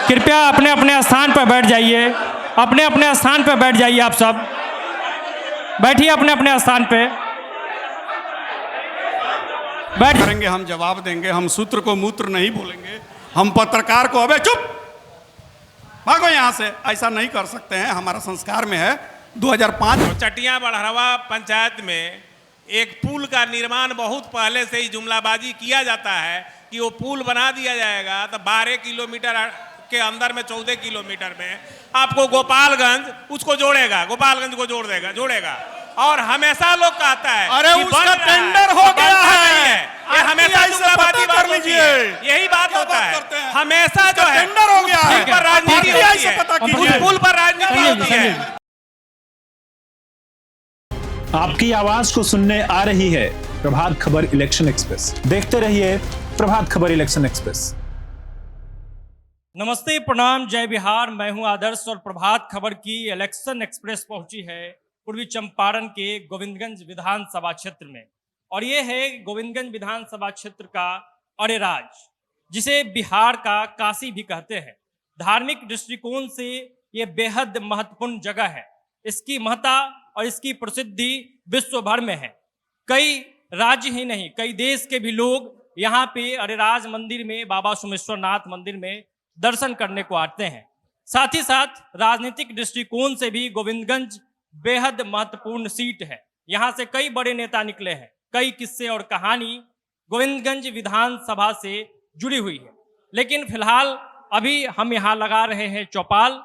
कृपया अपने अपने स्थान पर बैठ जाइए, अपने अपने स्थान पर बैठ जाइए। आप सब बैठिए अपने अपने स्थान पे, बैठ करेंगे, हम जवाब देंगे, हम सूत्र को मूत्र नहीं बोलेंगे, हम पत्रकार को अबे चुप भागो यहाँ से, ऐसा नहीं कर सकते हैं, हमारा संस्कार में है। 2005 चटिया बड़हरवा पंचायत में एक पुल का निर्माण बहुत पहले से ही जुमलाबाजी किया जाता है कि वो पुल बना दिया जाएगा तो 12 किलोमीटर के अंदर में 14 किलोमीटर में आपको गोपालगंज उसको जोड़ेगा, गोपालगंज को जोड़ेगा। और हमेशा लोग कहता है अरे कि उसका बन रहा टेंडर है, हो बनता गया नहीं है। ये हमेशा जुमलाबाजी पता बात कर होती लीजिए। है, यही बात क्या होता बात है, करते हैं? हमेशा जो है टेंडर हो गया है, पुल पर राजनीति होती से पता है, कीजिए। उस पुल पर राजनीति होती है। आपकी आवाज को सुनने आ रही है प्रभात खबर इलेक्शन एक्सप्रेस। देखते रहिए प्रभात खबर इलेक्शन एक्सप्रेस। नमस्ते, प्रणाम, जय बिहार। मैं हूं आदर्श और प्रभात खबर की इलेक्शन एक्सप्रेस पहुंची है पूर्वी चंपारण के गोविंदगंज विधानसभा क्षेत्र में। और ये है गोविंदगंज विधानसभा क्षेत्र का अरेराज, जिसे बिहार का काशी भी कहते हैं। धार्मिक दृष्टिकोण से ये बेहद महत्वपूर्ण जगह है। इसकी महत्ता और इसकी प्रसिद्धि विश्व भर में है। कई राज्य ही नहीं, कई देश के भी लोग यहाँ पे अरेराज मंदिर में, बाबा सोमेश्वरनाथ मंदिर में दर्शन करने को आते हैं। साथ ही साथ राजनीतिक दृष्टिकोण से भी गोविंदगंज बेहद महत्वपूर्ण सीट है। यहाँ से कई बड़े नेता निकले हैं। कई किस्से और कहानी गोविंदगंज विधानसभा से जुड़ी हुई है। लेकिन फिलहाल अभी हम यहाँ लगा रहे हैं चौपाल।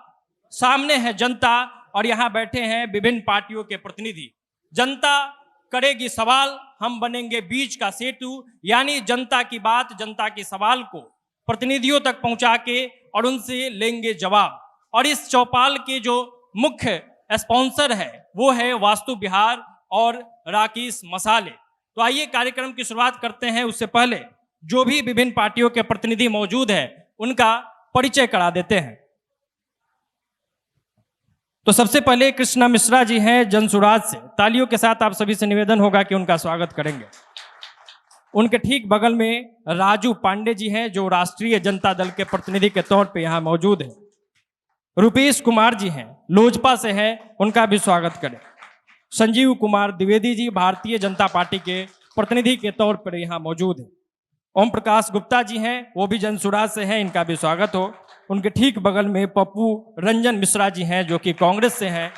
सामने है जनता और यहाँ बैठे हैं विभिन्न पार्टियों के प्रतिनिधि। जनता करेगी सवाल, हम बनेंगे बीच का सेतु, यानी जनता की बात, जनता के सवाल को प्रतिनिधियों तक पहुंचा के और उनसे लेंगे जवाब। और इस चौपाल के जो मुख्य स्पॉन्सर है वो है वास्तु विहार और राकेश मसाले। तो आइए कार्यक्रम की शुरुआत करते हैं। उससे पहले जो भी विभिन्न पार्टियों के प्रतिनिधि मौजूद हैं उनका परिचय करा देते हैं। तो सबसे पहले कृष्णा मिश्रा जी हैं जनसुराज से। तालियों के साथ आप सभी से निवेदन होगा कि उनका स्वागत करेंगे। उनके ठीक बगल में राजू पांडे जी हैं जो राष्ट्रीय जनता दल के प्रतिनिधि के तौर पे यहाँ मौजूद हैं। रुपेश कुमार जी हैं, लोजपा से हैं, उनका भी स्वागत करें। संजीव कुमार द्विवेदी जी भारतीय जनता पार्टी के प्रतिनिधि के तौर पर यहाँ मौजूद हैं। ओम प्रकाश गुप्ता जी हैं, वो भी जनसुराज से हैं, इनका भी स्वागत हो। उनके ठीक बगल में पप्पू रंजन मिश्रा जी हैं जो कि कांग्रेस से हैं,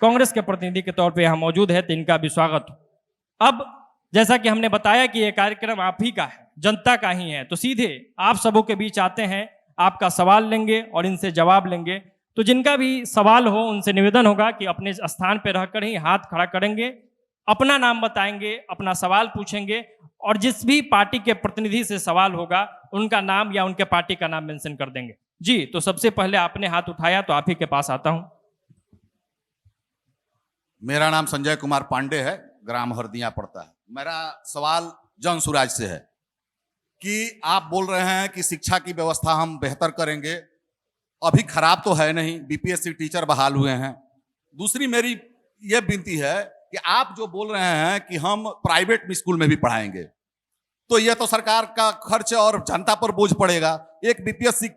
कांग्रेस के प्रतिनिधि के तौर पे यहाँ मौजूद है, तो इनका भी स्वागत हो। अब जैसा कि हमने बताया कि ये कार्यक्रम आप ही का है, जनता का ही है, तो सीधे आप सबों के बीच आते हैं, आपका सवाल लेंगे और इनसे जवाब लेंगे। तो जिनका भी सवाल हो उनसे निवेदन होगा कि अपने स्थान पर रहकर ही हाथ खड़ा करेंगे, अपना नाम बताएंगे, अपना सवाल पूछेंगे और जिस भी पार्टी के प्रतिनिधि से सवाल होगा उनका नाम या उनके पार्टी का नाम मेंशन कर देंगे। जी, तो सबसे पहले आपने हाथ उठाया तो आप ही के पास आता हूं। मेरा नाम संजय कुमार पांडे है, ग्राम हरदिया पड़ता है। मेरा सवाल जनसुराज से है कि आप बोल रहे हैं कि शिक्षा की व्यवस्था हम बेहतर करेंगे, अभी खराब तो है नहीं, बीपीएससी टीचर बहाल हुए हैं। दूसरी मेरी ये विनती है कि आप जो बोल रहे हैं कि हम प्राइवेट स्कूल में भी पढ़ाएंगे, तो ये तो सरकार का खर्च और जनता पर बोझ पड़ेगा। एक बीपीएससी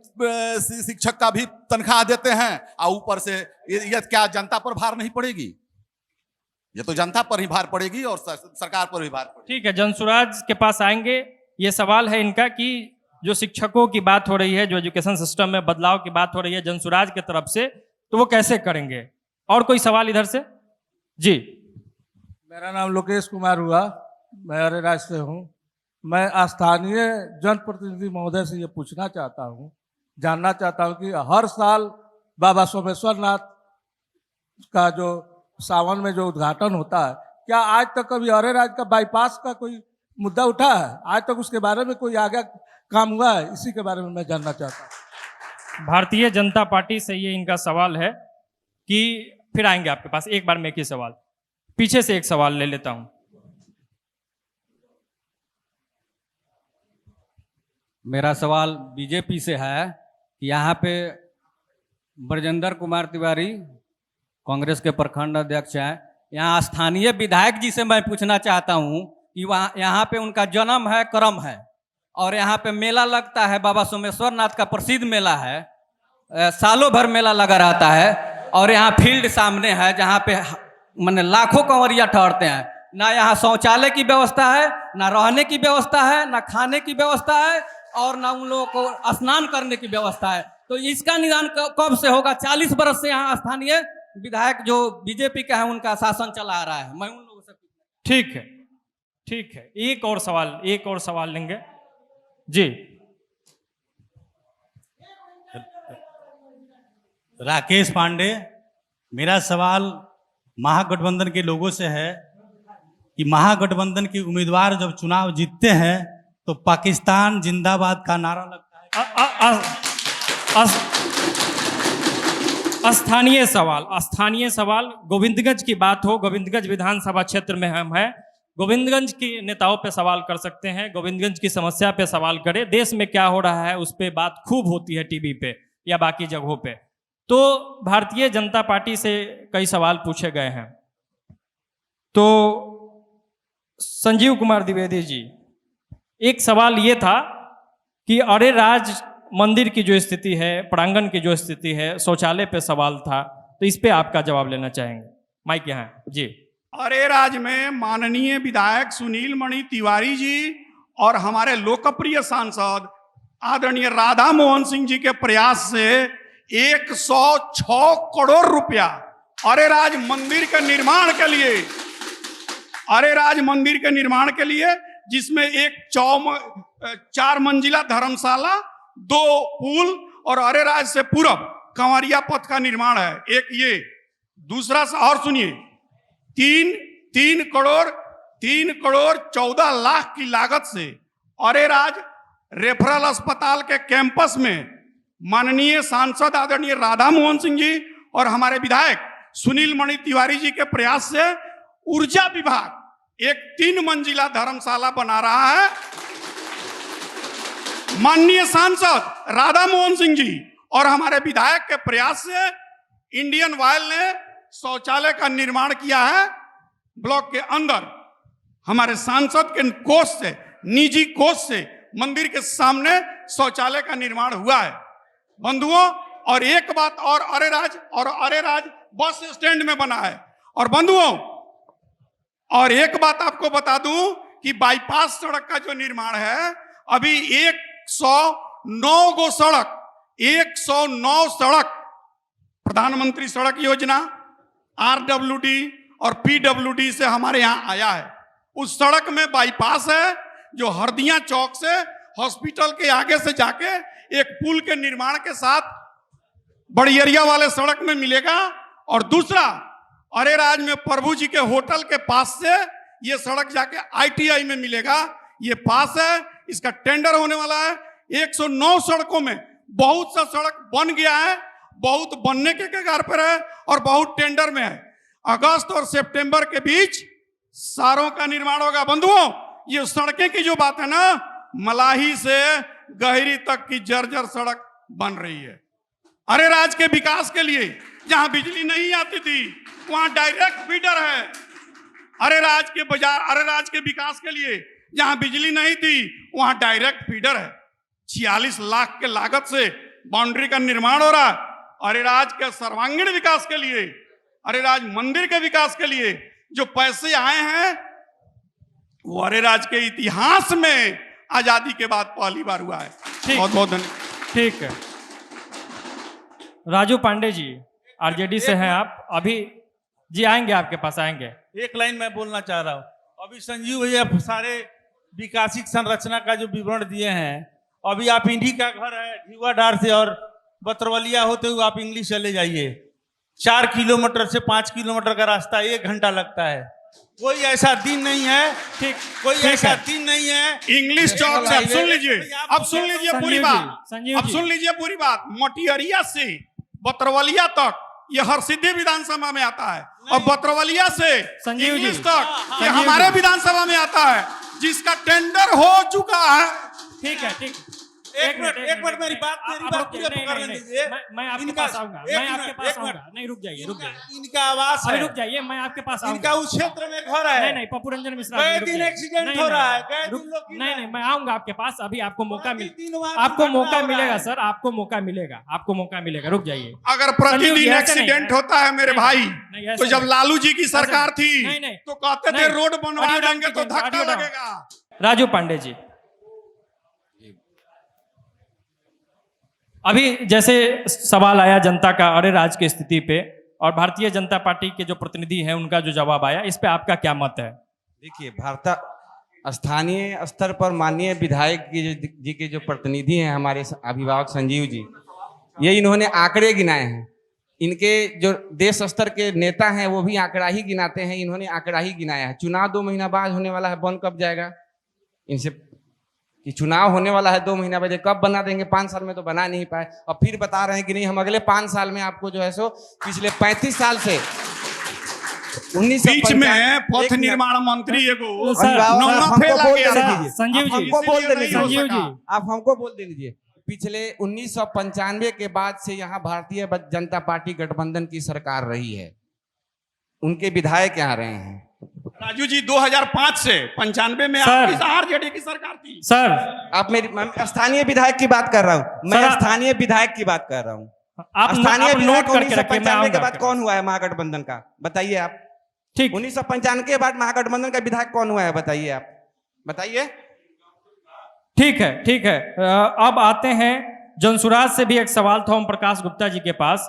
शिक्षक का भी तनख्वाह देते हैं और ऊपर से ये क्या जनता पर भार नहीं पड़ेगी? ये तो जनता पर ही भार पड़ेगी और सरकार पर भी भार पड़ेगी। ठीक है, जनसुराज के पास आएंगे। ये सवाल है इनका कि जो शिक्षकों की बात हो रही है, जो एजुकेशन सिस्टम में बदलाव की बात हो रही है जनसुराज की तरफ से, तो वो कैसे करेंगे? और कोई सवाल इधर से? जी, मेरा नाम लोकेश कुमार हुआ, मैं अरेराज से हूँ। मैं स्थानीय जनप्रतिनिधि महोदय से ये पूछना चाहता हूँ, जानना चाहता हूँ कि हर साल बाबा सोमेश्वरनाथ का जो सावन में जो उद्घाटन होता है, क्या आज तक कभी अरेराज का बाईपास का कोई मुद्दा उठा है? आज तक उसके बारे में कोई आगे काम हुआ है? इसी के बारे में मैं जानना चाहता हूँ। भारतीय जनता पार्टी से ये इनका सवाल है कि फिर आएंगे आपके पास। एक बार में एक ही सवाल, पीछे से एक सवाल ले लेता हूं। मेरा सवाल बीजेपी से है कि यहाँ पे ब्रजेंद्र कुमार तिवारी कांग्रेस के प्रखंड अध्यक्ष हैं। यहाँ स्थानीय विधायक जी से मैं पूछना चाहता हूँ कि वहाँ यहाँ पे उनका जन्म है, कर्म है, और यहाँ पे मेला लगता है, बाबा सोमेश्वरनाथ का प्रसिद्ध मेला है, सालों भर मेला लगा रहता है और यहाँ फील्ड सामने है जहाँ पे माने लाखों कंवरिया ठहरते हैं। ना यहाँ शौचालय की व्यवस्था है, ना रहने की व्यवस्था है, ना खाने की व्यवस्था है और ना उन लोगों को स्नान करने की व्यवस्था है। तो इसका निदान कब से होगा? 40 बरस से यहाँ स्थानीय विधायक जो बीजेपी का है उनका शासन चला आ रहा है। मैं उन लोगों से ठीक है, ठीक है। एक और सवाल लेंगे जी। राकेश पांडे, मेरा सवाल महागठबंधन के लोगों से है कि महागठबंधन के उम्मीदवार जब चुनाव जीतते हैं तो पाकिस्तान जिंदाबाद का नारा लगता है। स्थानीय सवाल गोविंदगंज की बात हो, गोविंदगंज विधानसभा क्षेत्र में हम हैं, गोविंदगंज के नेताओं पे सवाल कर सकते हैं, गोविंदगंज की समस्या पे सवाल करें। देश में क्या हो रहा है उस पे बात खूब होती है टीवी पे या बाकी जगहों पे। तो भारतीय जनता पार्टी से कई सवाल पूछे गए हैं। तो संजीव कुमार द्विवेदी जी, एक सवाल ये था कि अरे राज मंदिर की जो स्थिति है, प्रांगण की जो स्थिति है, शौचालय पे सवाल था, तो इस पे आपका जवाब लेना चाहेंगे। माइक यहाँ है जी। अरे राज में माननीय विधायक सुनील मणि तिवारी जी और हमारे लोकप्रिय सांसद आदरणीय राधा मोहन सिंह जी के प्रयास से 106 करोड़ रुपया अरे राज मंदिर के निर्माण के लिए, अरे राज मंदिर के निर्माण के लिए, जिसमें एक 4 मंजिला धर्मशाला, 2 पुल और अरे राज से पूरब कंवरिया पथ का निर्माण है। एक ये, दूसरा और सुनिए, 3 करोड़ 14 लाख की लागत से अरे राज रेफरल अस्पताल के कैंपस में माननीय सांसद आदरणीय राधा मोहन सिंह जी और हमारे विधायक सुनील मणि तिवारी जी के प्रयास से ऊर्जा विभाग एक 3 मंजिला धर्मशाला बना रहा है। माननीय सांसद राधा मोहन सिंह जी और हमारे विधायक के प्रयास से इंडियन ऑयल ने शौचालय का निर्माण किया है ब्लॉक के अंदर। हमारे सांसद के कोष से, निजी कोष से मंदिर के सामने शौचालय का निर्माण हुआ है बंधुओं। और एक बात और, अरे राज बस स्टैंड में बना है। और बंधुओं, और एक बात आपको बता दूं कि बाईपास सड़क का जो निर्माण है, अभी 109 गो सड़क, 109 सड़क प्रधानमंत्री सड़क योजना, RWD और PWD से हमारे यहाँ आया है। उस सड़क में बाईपास है जो हरदिया चौक से हॉस्पिटल के आगे से जाके एक पुल के निर्माण के साथ बड़ियरिया वाले सड़क में मिलेगा। और दूसरा, अरे राज में प्रभु जी के होटल के पास से ये सड़क जाके ITI में मिलेगा। ये पास है, इसका टेंडर होने वाला है। 109 सड़कों में बहुत सा सड़क बन गया है, बहुत बनने के कगार पर है और बहुत टेंडर में है। अगस्त और सितंबर के बीच सारों का निर्माण होगा। बंधुओं, ये सड़कें की जो बात है ना, मलाही से गहरी तक की जर्जर सड़क बन रही है। अरे राज के विकास के लिए जहां बिजली नहीं आती थी वहां डायरेक्ट फीडर है। अरे राज के बाजार, अरे राज के विकास के लिए जहां बिजली नहीं थी वहां डायरेक्ट फीडर है। 46 लाख के लागत से बाउंड्री का निर्माण हो रहा है। अरे राज के सर्वांगीण विकास के लिए, अरे राज मंदिर के विकास के लिए जो पैसे आए हैं वो अरे राज के इतिहास में आजादी के बाद पहली बार हुआ है। बहुत बहुत धन्यवाद। ठीक है, राजू पांडे जी RJD से हैं आप, अभी जी आएंगे, आपके पास आएंगे। एक लाइन मैं बोलना चाह रहा हूँ। अभी संजीव भैया सारे विकासिक संरचना का जो विवरण दिए हैं, अभी आप इंडी का घर है ढीवाडार से और बतरवलिया होते हुए आप इंग्लिश चले जाइए, 4 किलोमीटर से 5 किलोमीटर का रास्ता 1 घंटा लगता है। कोई ऐसा दिन नहीं है, ठीक, कोई ऐसा दिन नहीं है। इंग्लिश चौक से, अब सुन लीजिए, अब सुन लीजिए पूरी बात, संजीव अब सुन लीजिए पूरी बात। मटियरिया से बतरवलिया तक ये हरसिद्धि विधानसभा में आता है और बतरवलिया से संजीव जी, इंग्लिश तक ये हमारे विधानसभा में आता है, जिसका टेंडर हो चुका है। ठीक है, ठीक, एक मिनट मेरी बात पूरे पकड़ने दीजिए। मैं आपके इनका- पास आऊंगा, एक मैं आपके मिनट, पास एक मिनट। आऊंगा। नहीं, रुक जाइए, रुक जाइए, इनका आवास अभी है, रुक जाइए, मैं आपके पास आऊंगा। इनका उस क्षेत्र में घर है। नहीं, पप्पू रंजन मिश्रा गए जी, रुक दिन जाइए। एक्सीडेंट नहीं, हो रहा है, नहीं, गए रुक- दिन लोग की नहीं, मैं आऊंगा आपके पास, अभी आपको मौका मिल प्रतिदिन वहाँ आपको दुर्घटना मौका हो रहा मिलेगा है। सर, आपको मौका मिलेगा, आपको मौका मिलेगा, रुक जाइए। अगर संजीव जी, प्रतिदिन ऐसे एक्सीडेंट नहीं, होता है मेरे नहीं, भाई, नहीं, ऐसे तो जब नहीं। लालू जी की सरकार थी नहीं, नहीं, तो कहते थे नहीं, रोड बनवा ऑडियो डाउन देंगे तो कीजिए, धक्का ऑडियो डाउन। लगेगा। राजू पांडे जी, अभी जैसे सवाल आया जनता का अरे राज की स्थिति पे, और भारतीय जनता पार्टी के जो प्रतिनिधि हैं उनका जो जवाब आया, इस पे आपका क्या मत है? देखिए, स्थानीय स्तर पर माननीय विधायक जी के जो प्रतिनिधि हैं हमारे अभिभावक संजीव जी, ये इन्होंने आंकड़े गिनाए हैं। इनके जो देश स्तर के नेता हैं वो भी आंकड़ा ही गिनाते हैं, इन्होंने आंकड़ा ही गिनाया है। चुनाव 2 महीना बाद होने वाला है, बन कब जाएगा? इनसे कि चुनाव होने वाला है 2 महीना बाद, कब बना देंगे? 5 साल में तो बना नहीं पाए, और फिर बता रहे हैं कि नहीं हम अगले 5 साल में आपको जो है सो पिछले 35 साल से बीच में पथ निर्माण मंत्री एगो सर, नौना हमको फेल आ बोल गया देने था। दीजिए। संजीव आप जी, हमको बोल इसलिए देने नहीं हो दीजिए। संजीव जी, सका। आप हमको बोल दे दीजिए। पिछले 1995 के बाद से यहाँ भारतीय जनता पार्टी गठबंधन की सरकार रही है, उनके विधायक यहाँ रहे हैं। राजू जी 2005 से 95 में सर। आपकी आरजेडी की सरकार थी। सर आप मैं स्थानीय विधायक की बात कर रहा हूँ, मैं सर, स्थानीय विधायक की बात कर रहा हूँ। आप स्थानीय नोट विधायक करके रखिए, मैं 1995 के आऊंगा बाद आपके कौन हुआ है महागठबंधन का? बताइए आप। ठीक 1995 के बाद महागठबंधन का विधायक कौन हुआ है? बताइए आप, बताइए। ठीक है, ठीक है। अब आते हैं जनसुराज से भी एक सवाल था ओम प्रकाश गुप्ता जी के पास।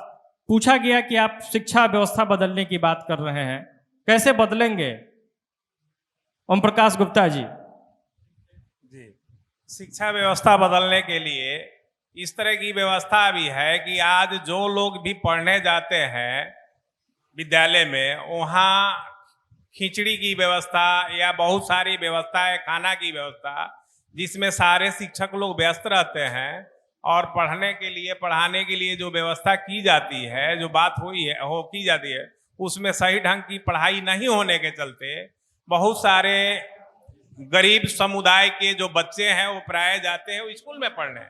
पूछा गया कि आप शिक्षा व्यवस्था बदलने की बात कर रहे हैं, कैसे बदलेंगे ओम प्रकाश गुप्ता जी? जी, शिक्षा व्यवस्था बदलने के लिए इस तरह की व्यवस्था भी है कि आज जो लोग भी पढ़ने जाते हैं विद्यालय में, वहाँ खिचड़ी की व्यवस्था या बहुत सारी व्यवस्था है, खाना की व्यवस्था, जिसमें सारे शिक्षक लोग व्यस्त रहते हैं, और पढ़ने के लिए पढ़ाने के लिए जो व्यवस्था की जाती है, जो बात हुई है की जाती है, उसमें सही ढंग की पढ़ाई नहीं होने के चलते बहुत सारे गरीब समुदाय के जो बच्चे हैं वो प्राय जाते हैं स्कूल में पढ़ने,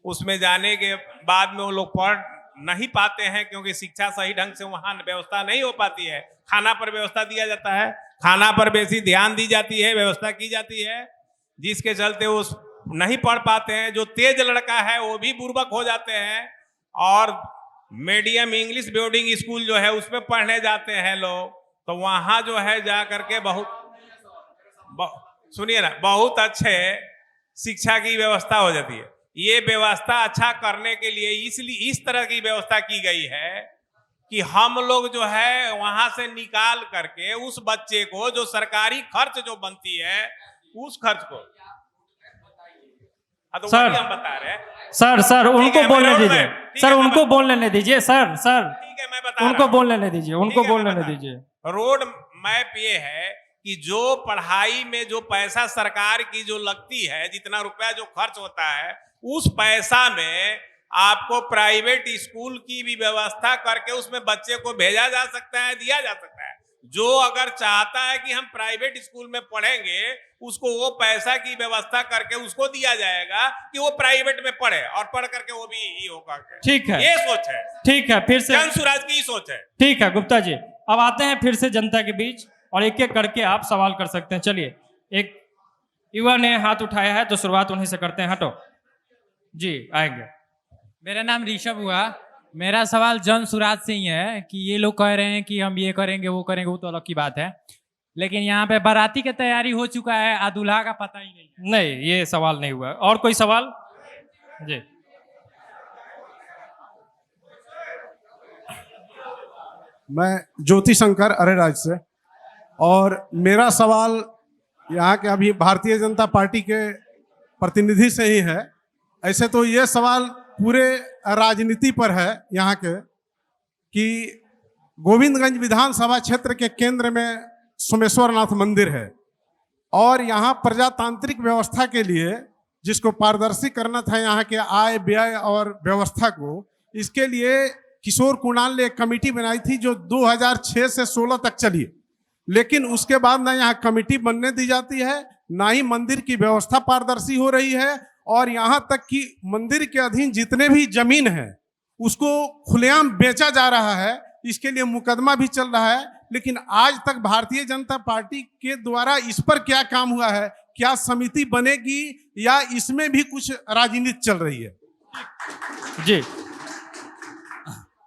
उसमें जाने के बाद में वो लोग पढ़ नहीं पाते हैं, क्योंकि शिक्षा सही ढंग से वहाँ व्यवस्था नहीं हो पाती है। खाना पर व्यवस्था दिया जाता है, खाना पर बेसी ध्यान दी जाती है, व्यवस्था की जाती है, जिसके चलते वो नहीं पढ़ पाते हैं। जो तेज लड़का है वो भी बुर्बक हो जाते हैं, और मीडियम इंग्लिश बोर्डिंग स्कूल जो है उसमें पढ़ने जाते हैं लोग, तो वहाँ जो है जा करके सुनिए ना, बहुत अच्छे शिक्षा की व्यवस्था हो जाती है। ये व्यवस्था अच्छा करने के लिए इसलिए इस तरह की व्यवस्था की गई है कि हम लोग जो है वहां से निकाल करके उस बच्चे को जो सरकारी खर्च जो बनती है उस खर्च को, तो सर, वही हम बता रहे हैं। सर उनको बोलने दीजिए, सर उनको बोलने नहीं दीजिए, सर ठीक है, मैं बता उनको बोलने नहीं दीजिए, उनको बोलने नहीं दीजिए। रोड मैप ये है कि जो पढ़ाई में जो पैसा सरकार की जो लगती है, जितना रुपया जो खर्च होता है, उस पैसा में आपको प्राइवेट स्कूल की भी व्यवस्था करके उसमें बच्चे को भेजा जा सकता है, दिया जा सकता है। जो अगर चाहता है कि हम प्राइवेट स्कूल में पढ़ेंगे, उसको वो पैसा की व्यवस्था करके उसको दिया जाएगा कि वो प्राइवेट में पढ़े, और पढ़ करके वो भी होगा। ठीक है, ये सोच है, ठीक है, फिर से जनसुराज की सोच है। ठीक है गुप्ता जी, अब आते हैं फिर से जनता के बीच, और एक एक करके आप सवाल कर सकते हैं। चलिए, एक युवा ने हाथ उठाया है तो शुरुआत उन्हीं से करते हैं। हटो जी, आएंगे। मेरा नाम ऋषभ हुआ। मेरा सवाल जनसुराज से ही है कि ये लोग कह रहे हैं कि हम ये करेंगे वो करेंगे, वो तो अलग की बात है, लेकिन यहाँ पे बाराती की तैयारी हो चुका है, दूल्हा का पता ही नहीं। नहीं, ये सवाल नहीं हुआ। और कोई सवाल? जी, मैं ज्योति शंकर अरेराज से, और मेरा सवाल यहाँ के अभी भारतीय जनता पार्टी के प्रतिनिधि से ही है। ऐसे तो ये सवाल पूरे राजनीति पर है यहाँ के, कि गोविंदगंज विधानसभा क्षेत्र के केंद्र में सोमेश्वरनाथ मंदिर है, और यहाँ प्रजातांत्रिक व्यवस्था के लिए जिसको पारदर्शी करना था यहाँ के आय व्यय और व्यवस्था को, इसके लिए किशोर कुणाल ने एक कमेटी बनाई थी जो 2006 से 16 तक चली, लेकिन उसके बाद ना यहाँ कमेटी बनने दी जाती है, ना ही मंदिर की व्यवस्था पारदर्शी हो रही है, और यहाँ तक कि मंदिर के अधीन जितने भी जमीन है उसको खुलेआम बेचा जा रहा है। इसके लिए मुकदमा भी चल रहा है, लेकिन आज तक भारतीय जनता पार्टी के द्वारा इस पर क्या काम हुआ है? क्या समिति बनेगी या इसमें भी कुछ राजनीति चल रही है? जी,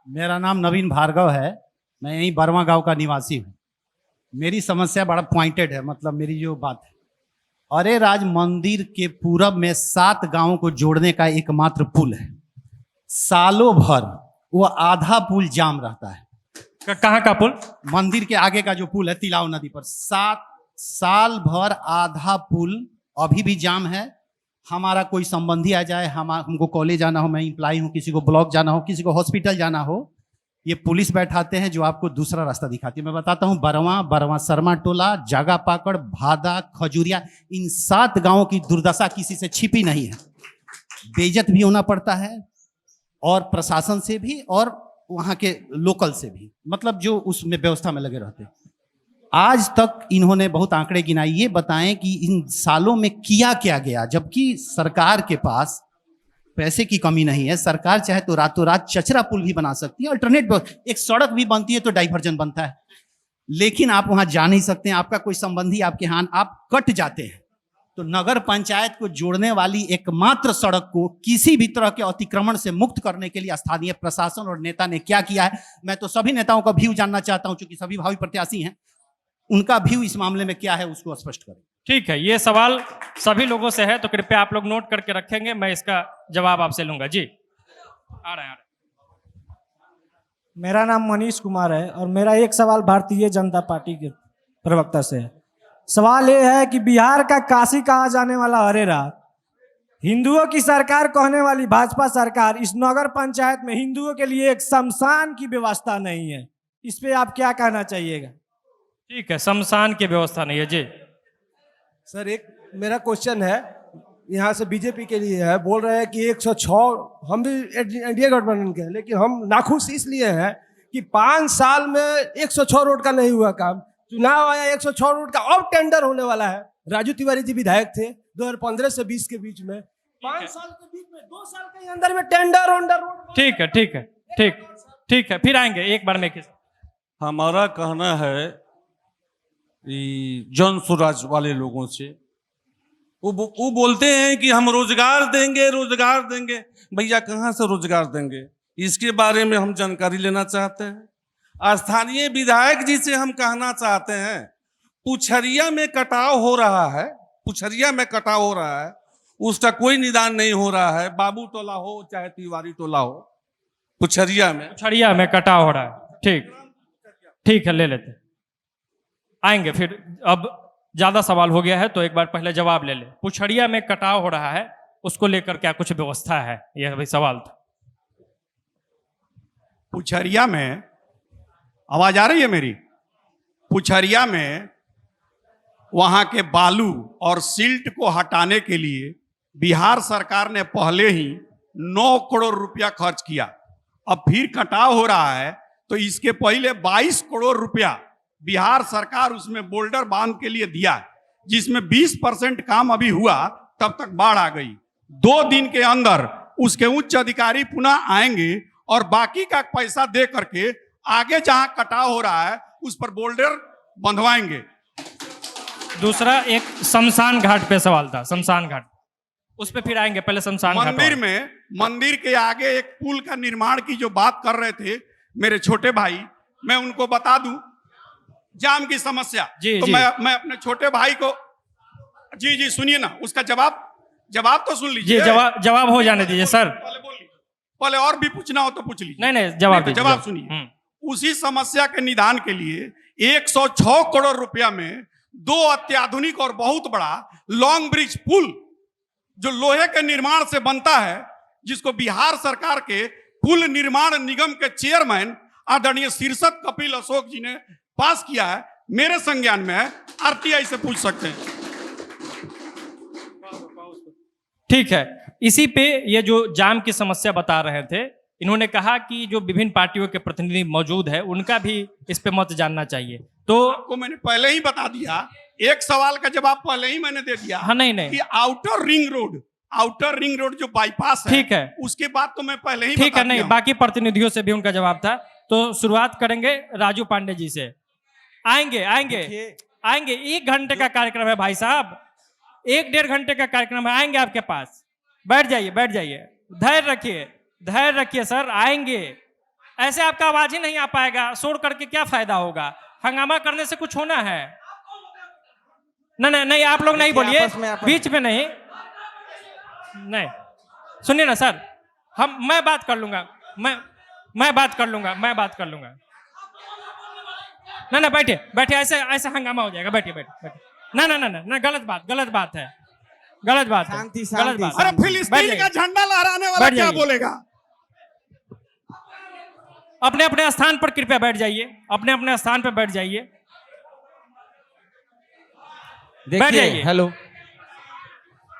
मेरा नाम नवीन भार्गव है, मैं यहीं बरवा गांव का निवासी हूँ। मेरी समस्या बड़ा पॉइंटेड है, मतलब मेरी जो बात है, अरे राज मंदिर के पूरब में 7 गांवों को जोड़ने का एकमात्र पुल है। सालों भर वो आधा पुल जाम रहता है। कहाँ का पुल? मंदिर के आगे का जो पुल है तिलाव नदी पर, 7 साल भर आधा पुल अभी भी जाम है। हमारा कोई संबंधी आ जाए, हमको कॉलेज जाना हो, मैं एम्प्लॉय हूँ, किसी को ब्लॉक जाना हो, किसी को हॉस्पिटल जाना हो, ये पुलिस बैठाते हैं जो आपको दूसरा रास्ता दिखाती है। मैं बताता हूँ, बरवा शर्मा टोला, जागा पाकड़, भादा, खजूरिया, इन 7 गांवों की दुर्दशा किसी से छिपी नहीं है। बेइज्जत भी होना पड़ता है, और प्रशासन से भी और वहाँ के लोकल से भी, मतलब जो उसमें व्यवस्था में लगे रहते हैं। आज तक इन्होंने बहुत आंकड़े गिनाए। ये बताएं कि इन सालों में किया क्या गया, जबकि सरकार के पास पैसे की कमी नहीं है। सरकार चाहे तो रातों रात चचरा पुल भी बना सकती है, अल्टरनेट एक सड़क भी बनती है तो डाइवर्जन बनता है, लेकिन आप वहां जा नहीं सकते हैं। आपका कोई संबंधी आपके यहाँ, आप कट जाते हैं। तो नगर पंचायत को जोड़ने वाली एकमात्र सड़क को किसी भी तरह के अतिक्रमण से मुक्त करने के लिए स्थानीय प्रशासन और नेता ने क्या किया है, मैं तो सभी नेताओं का व्यू जानना चाहता हूं, क्योंकि सभी भावी प्रत्याशी हैं। उनका व्यू इस मामले में क्या है उसको स्पष्ट करें। ठीक है, ये सवाल सभी लोगों से है, तो कृपया आप लोग नोट करके रखेंगे, मैं इसका जवाब आपसे लूंगा। जी, आ रहे हैं। मेरा नाम मनीष कुमार है और मेरा एक सवाल भारतीय जनता पार्टी के प्रवक्ता से है। सवाल ये है कि बिहार का काशी कहा जाने वाला हरे रात, हिंदुओं की सरकार कहने वाली भाजपा सरकार, इस नगर पंचायत में हिंदुओं के लिए एक शमशान की व्यवस्था नहीं है। इस पे आप क्या कहना चाहिएगा? ठीक है, शमशान की व्यवस्था नहीं है। जी सर, एक मेरा क्वेश्चन है, यहाँ से बीजेपी के लिए है, बोल रहे हैं कि 106, हम भी एनडीए गठबंधन के हैं, लेकिन हम नाखुश इसलिए हैं कि 5 साल में 106 रोड का नहीं हुआ काम। चुनाव आया, 106 रोड का अब टेंडर होने वाला है। राजू तिवारी जी विधायक थे 2015 से 20 के बीच में, 5 साल के बीच में 2 साल के अंदर में टेंडर रोड। ठीक है, ठीक है, ठीक है, फिर आएंगे एक बार में। हमारा कहना है जन स्वराज वाले लोगों से, वो बोलते हैं कि हम रोजगार देंगे। भैया कहाँ से रोजगार देंगे, इसके बारे में हम जानकारी लेना चाहते हैं। स्थानीय विधायक जी से हम कहना चाहते हैं, पुछरिया में कटाव हो रहा है, उसका कोई निदान नहीं हो रहा है। बाबू टोला हो चाहे तिवारी टोला हो, पुछरिया में कटाव हो रहा है। ठीक है, ले लेते आएंगे फिर। अब ज्यादा सवाल हो गया है तो एक बार पहले जवाब ले ले। पुछड़िया में कटाव हो रहा है, उसको लेकर क्या कुछ व्यवस्था है? यह भी सवाल था। पुछरिया में, आवाज आ रही है मेरी? पुछरिया में वहां के बालू और सिल्ट को हटाने के लिए बिहार सरकार ने पहले ही 9 करोड़ रुपया खर्च किया। अब फिर कटाव हो रहा है तो इसके पहले 22 करोड़ रुपया बिहार सरकार उसमें बोल्डर बांध के लिए दिया, जिसमें 20% काम अभी हुआ, तब तक बाढ़ आ गई। 2 दिन के अंदर उसके उच्च अधिकारी पुनः आएंगे और बाकी का पैसा दे करके आगे जहां कटाव हो रहा है उस पर बोल्डर बंधवाएंगे। दूसरा एक शमशान घाट पे सवाल था, शमशान घाट, उस पे फिर आएंगे। पहले शमशान घाट। मंदिर के आगे एक पुल का निर्माण की जो बात कर रहे थे मेरे छोटे भाई, मैं उनको बता दूं जाम की समस्या। तो मैं अपने छोटे भाई को, जी सुनिए ना, उसका जवाब तो सुन लीजिए। जवाब हो जाने दीजिए सर। पहले और भी पूछना हो तो पूछ लीजिए। नहीं, जवाब सुनिए। उसी समस्या के निदान के लिए 106 करोड़ रुपया में 2 अत्याधुनिक और बहुत बड़ा लॉन्ग ब्रिज पुल जो लोहे के निर्माण से बनता है, जिसको बिहार सरकार के पुल निर्माण निगम के चेयरमैन आदरणीय शीर्षद कपिल अशोक जी ने पास किया है, मेरे संज्ञान में है, आरटीआई से पूछ सकते हैं। ठीक है, इसी पे ये जो जाम की समस्या बता रहे थे, इन्होंने कहा कि जो विभिन्न पार्टियों के प्रतिनिधि मौजूद है उनका भी इस पे मत जानना चाहिए। तो आपको मैंने पहले ही बता दिया, एक सवाल का जवाब पहले ही मैंने दे दिया। हाँ, नहीं कि outer ring road outer ring road जो बाईपास ठीक है। उसके बाद तो मैं पहले ही ठीक बता है, नहीं दिया हूं। बाकी प्रतिनिधियों से भी उनका जवाब था, तो शुरुआत करेंगे राजू पांडे जी से। आएंगे आएंगे आएंगे, 1 घंटे का कार्यक्रम है भाई साहब, 1-1.5 घंटे का कार्यक्रम है, आएंगे आपके पास। बैठ जाइए बैठ जाइए, धैर्य रखिए सर, आएंगे। ऐसे आपका आवाज ही नहीं आ पाएगा, शोर करके क्या फायदा होगा, हंगामा करने से कुछ होना है? नहीं नहीं, आप लोग नहीं बोलिए, बीच में नहीं। सुनिए ना सर, मैं बात कर लूंगा, मैं बात कर लूंगा। ना बैठिए, ऐसे हंगामा हो जाएगा, बैठिए। ना, गलत बात है। अरे फिलिस्तीन का झंडा लहराने वाला क्या बोलेगा? अपने स्थान पर कृपया बैठ जाइए, अपने स्थान पर बैठ जाइए। देखिए, हेलो,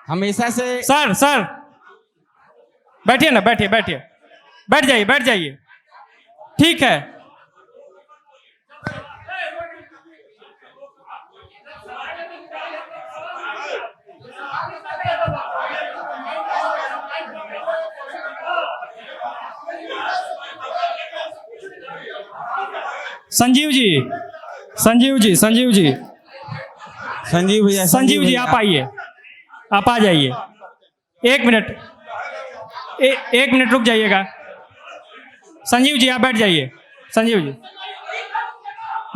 हमेशा से सर बैठिए ना, बैठ जाइए। ठीक है, संजीव जी आप आइए, आप आ जाइए। 1 मिनट, 1 मिनट रुक जाइएगा। संजीव जी आप बैठ जाइए। संजीव जी,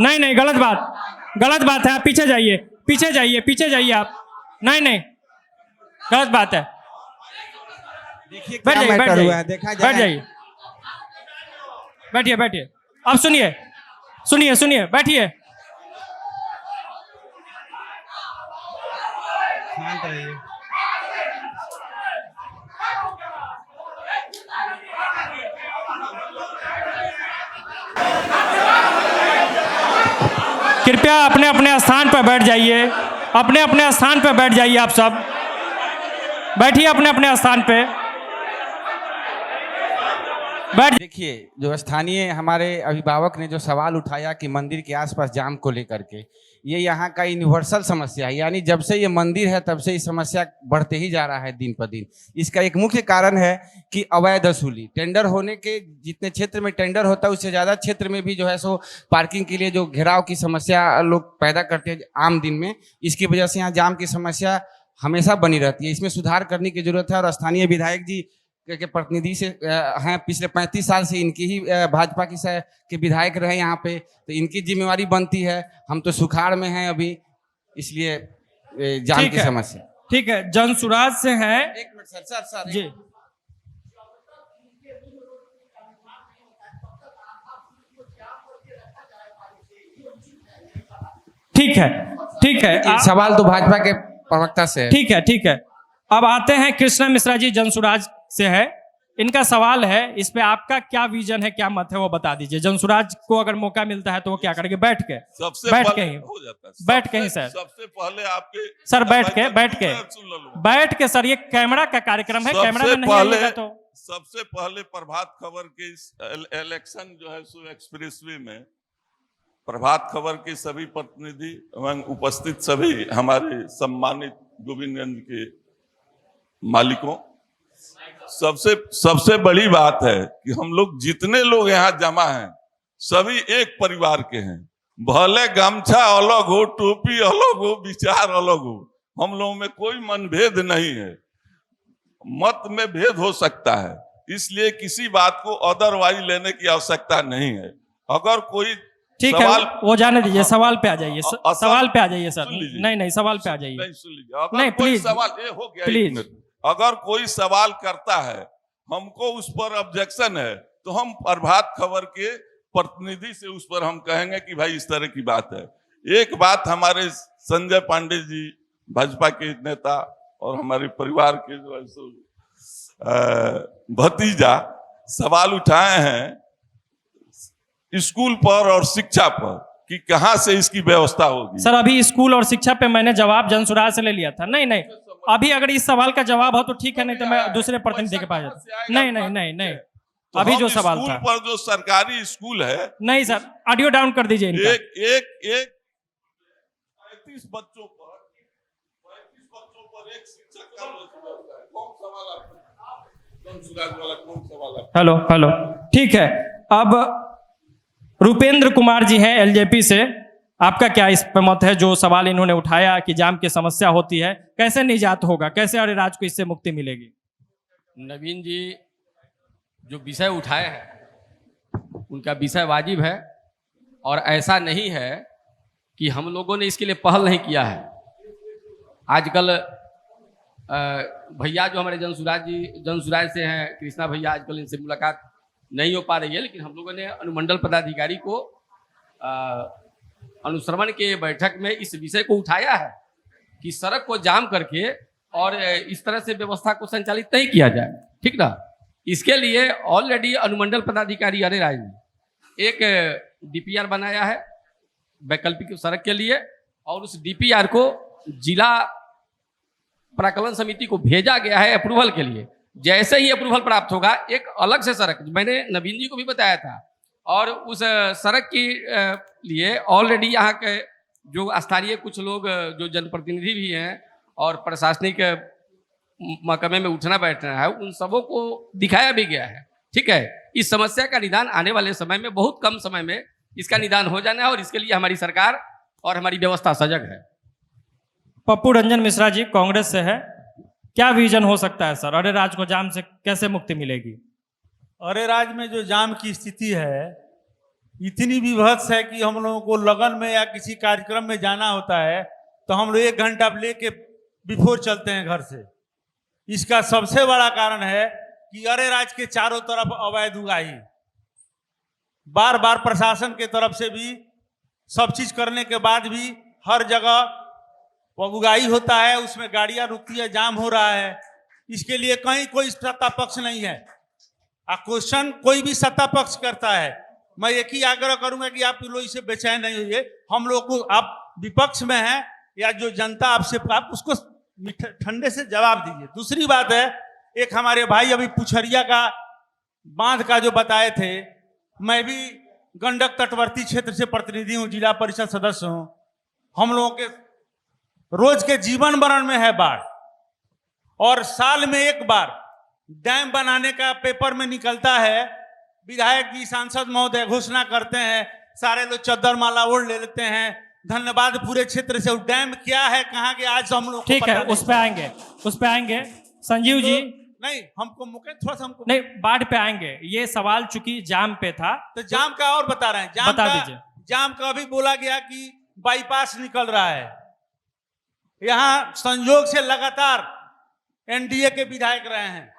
नहीं, गलत बात है, आप पीछे जाइए आप। नहीं, गलत बात है। बैठ जाइए। बैठिए। अब सुनिए, बैठिए। शांत रहिए। कृपया अपने स्थान पर बैठ जाइए, अपने स्थान पर बैठ जाइए। आप सब बैठिए अपने स्थान पे। देखिए, जो स्थानीय हमारे अभिभावक ने जो सवाल उठाया कि मंदिर के आसपास जाम को लेकर के, ये यहाँ का यूनिवर्सल समस्या है। यानी जब से ये मंदिर है तब से ये समस्या बढ़ते ही जा रहा है दिन पर दिन। इसका एक मुख्य कारण है कि अवैध वसूली, टेंडर होने के जितने क्षेत्र में टेंडर होता है उससे ज़्यादा क्षेत्र में भी जो है सो पार्किंग के लिए जो घेराव की समस्या लोग पैदा करते हैं आम दिन में, इसकी वजह से यहाँ जाम की समस्या हमेशा बनी रहती है। इसमें सुधार करने की जरूरत है। और स्थानीय विधायक जी के प्रतिनिधि से हैं, पिछले 35 साल से इनकी ही भाजपा के विधायक रहे यहाँ पे, तो इनकी जिम्मेवारी बनती है। हम तो सुखाड़ में हैं अभी, इसलिए जाम की समस्या। ठीक है, जनसुराज से है। 1 मिनट सर जी, ठीक है। सवाल तो भाजपा के प्रवक्ता से है। ठीक है। अब आते हैं कृष्णा मिश्रा जी, जनसुराज से है। इनका सवाल है, इस पे आपका क्या विजन है, क्या मत है, वो बता दीजिए। जनसुराज को अगर मौका मिलता है तो वो क्या करेंगे? बैठ के सर, बैठ के सर, ये कैमरा का कार्यक्रम है, कैमरा में नहीं आएगा तो। सबसे पहले प्रभात खबर के इस इलेक्शन जो है सो एक्सप्रेसवे में प्रभात खबर के सभी प्रतिनिधि एवं उपस्थित सभी हमारे सम्मानित गोविंदगंज के मालिकों, सबसे बड़ी बात है कि हम लोग जितने लोग यहाँ जमा हैं सभी एक परिवार के हैं। भले गमछा अलग हो, टोपी अलग हो, विचार अलग हो, हम लोगों में कोई मनभेद नहीं है। मत में भेद हो सकता है, इसलिए किसी बात को अदरवाइज लेने की आवश्यकता नहीं है। अगर कोई ठीक है, वो जाने दीजिए, सवाल पे आ जाइए, सवाल पे आ जाइए सर। नहीं, सवाल पे आ जाइए। नहीं, प्लीज सवाल ये हो गया, प्लीज। अगर कोई सवाल करता है, हमको उस पर ऑब्जेक्शन है, तो हम प्रभात खबर के प्रतिनिधि से उस पर हम कहेंगे कि भाई इस तरह की बात है। एक बात हमारे संजय पांडे जी भाजपा के नेता और हमारे परिवार के जो है भतीजा सवाल उठाए हैं स्कूल पर और शिक्षा पर कि कहां से इसकी व्यवस्था होगी। सर, अभी स्कूल और शिक्षा पे मैंने जवाब जनसुराज से ले लिया था। नहीं, अभी अगर इस सवाल का जवाब हो तो ठीक है, नहीं तो मैं दूसरे प्रतिनिधि के पास जाता। नहीं, तो अभी जो सवाल था पर जो सरकारी स्कूल है। नहीं सर, ऑडियो डाउन कर दीजिए इनका। एक 35 बच्चों पर एक शिक्षक का हेलो हेलो, ठीक है। अब रुपेंद्र कुमार जी हैं एलजेपी से, आपका क्या इस पर मत है? जो सवाल इन्होंने उठाया कि जाम की समस्या होती है, कैसे निजात होगा, कैसे अरेराज को इससे मुक्ति मिलेगी? नवीन जी जो विषय उठाए हैं उनका विषय वाजिब है, और ऐसा नहीं है कि हम लोगों ने इसके लिए पहल नहीं किया है। आजकल भैया जो हमारे जनसुराज से हैं, कृष्णा भैया, आजकल इनसे मुलाकात नहीं हो पा रही है, लेकिन हम लोगों ने अनुमंडल पदाधिकारी को अनुश्रवण के बैठक में इस विषय को उठाया है कि सड़क को जाम करके और इस तरह से व्यवस्था को संचालित नहीं किया जाए, ठीक ना। इसके लिए ऑलरेडी अनुमंडल पदाधिकारी अरेराज ने एक डीपीआर बनाया है वैकल्पिक सड़क के लिए, और उस डीपीआर को जिला प्राकलन समिति को भेजा गया है अप्रूवल के लिए। जैसे ही अप्रूवल प्राप्त होगा, एक अलग से सड़क, मैंने नवीन जी को भी बताया था, और उस सड़क की लिए ऑलरेडी यहाँ के जो स्थानीय कुछ लोग जो जनप्रतिनिधि भी हैं और प्रशासनिक महकमे में उठना बैठना है, उन सबों को दिखाया भी गया है, ठीक है। इस समस्या का निदान आने वाले समय में, बहुत कम समय में इसका निदान हो जाना है, और इसके लिए हमारी सरकार और हमारी व्यवस्था सजग है। पप्पू रंजन मिश्रा जी कांग्रेस से है, क्या विजन हो सकता है सर? अरेराज को जाम से कैसे मुक्ति मिलेगी? अरेराज में जो जाम की स्थिति है इतनी विभत्स है कि हम लोगों को लगन में या किसी कार्यक्रम में जाना होता है तो हम लोग 1 घंटा लेके बिफोर चलते हैं घर से। इसका सबसे बड़ा कारण है कि अरेराज के चारों तरफ अवैध उगाही, बार बार प्रशासन के तरफ से भी सब चीज करने के बाद भी हर जगह उगाही होता है, उसमें गाड़ियां रुकती है, जाम हो रहा है। इसके लिए कहीं कोई सत्ता पक्ष नहीं है। क्वेश्चन कोई भी सत्ता पक्ष करता है, मैं एक ही आग्रह करूंगा कि आप लोग इसे बेचैन नहीं होइए। हम लोग को, आप विपक्ष में हैं या जो जनता आपसे, आप उसको ठंडे से जवाब दीजिए। दूसरी बात है, एक हमारे भाई अभी पुछरिया का बांध का जो बताए थे, मैं भी गंडक तटवर्ती क्षेत्र से प्रतिनिधि हूँ, जिला परिषद सदस्य हूँ। हम लोगों के रोज के जीवन मरण में है बाढ़, और साल में एक बार डैम बनाने का पेपर में निकलता है, विधायक जी, सांसद महोदय घोषणा करते हैं, सारे लोग चद्दर माला ओढ़ ले लेते हैं, धन्यवाद पूरे क्षेत्र से। डैम क्या है, कहाँ के, आज हम लोग ठीक है, उस पे आएंगे संजीव जी। नहीं, हमको मुके थोड़ा सा, हमको नहीं, बाढ़ पे आएंगे। ये सवाल चूंकि जाम पे था, तो जाम का और बता रहे हैं। जाम का अभी बोला गया कि बाईपास निकल रहा है। यहाँ संयोग से लगातार एनडीए के विधायक रहे हैं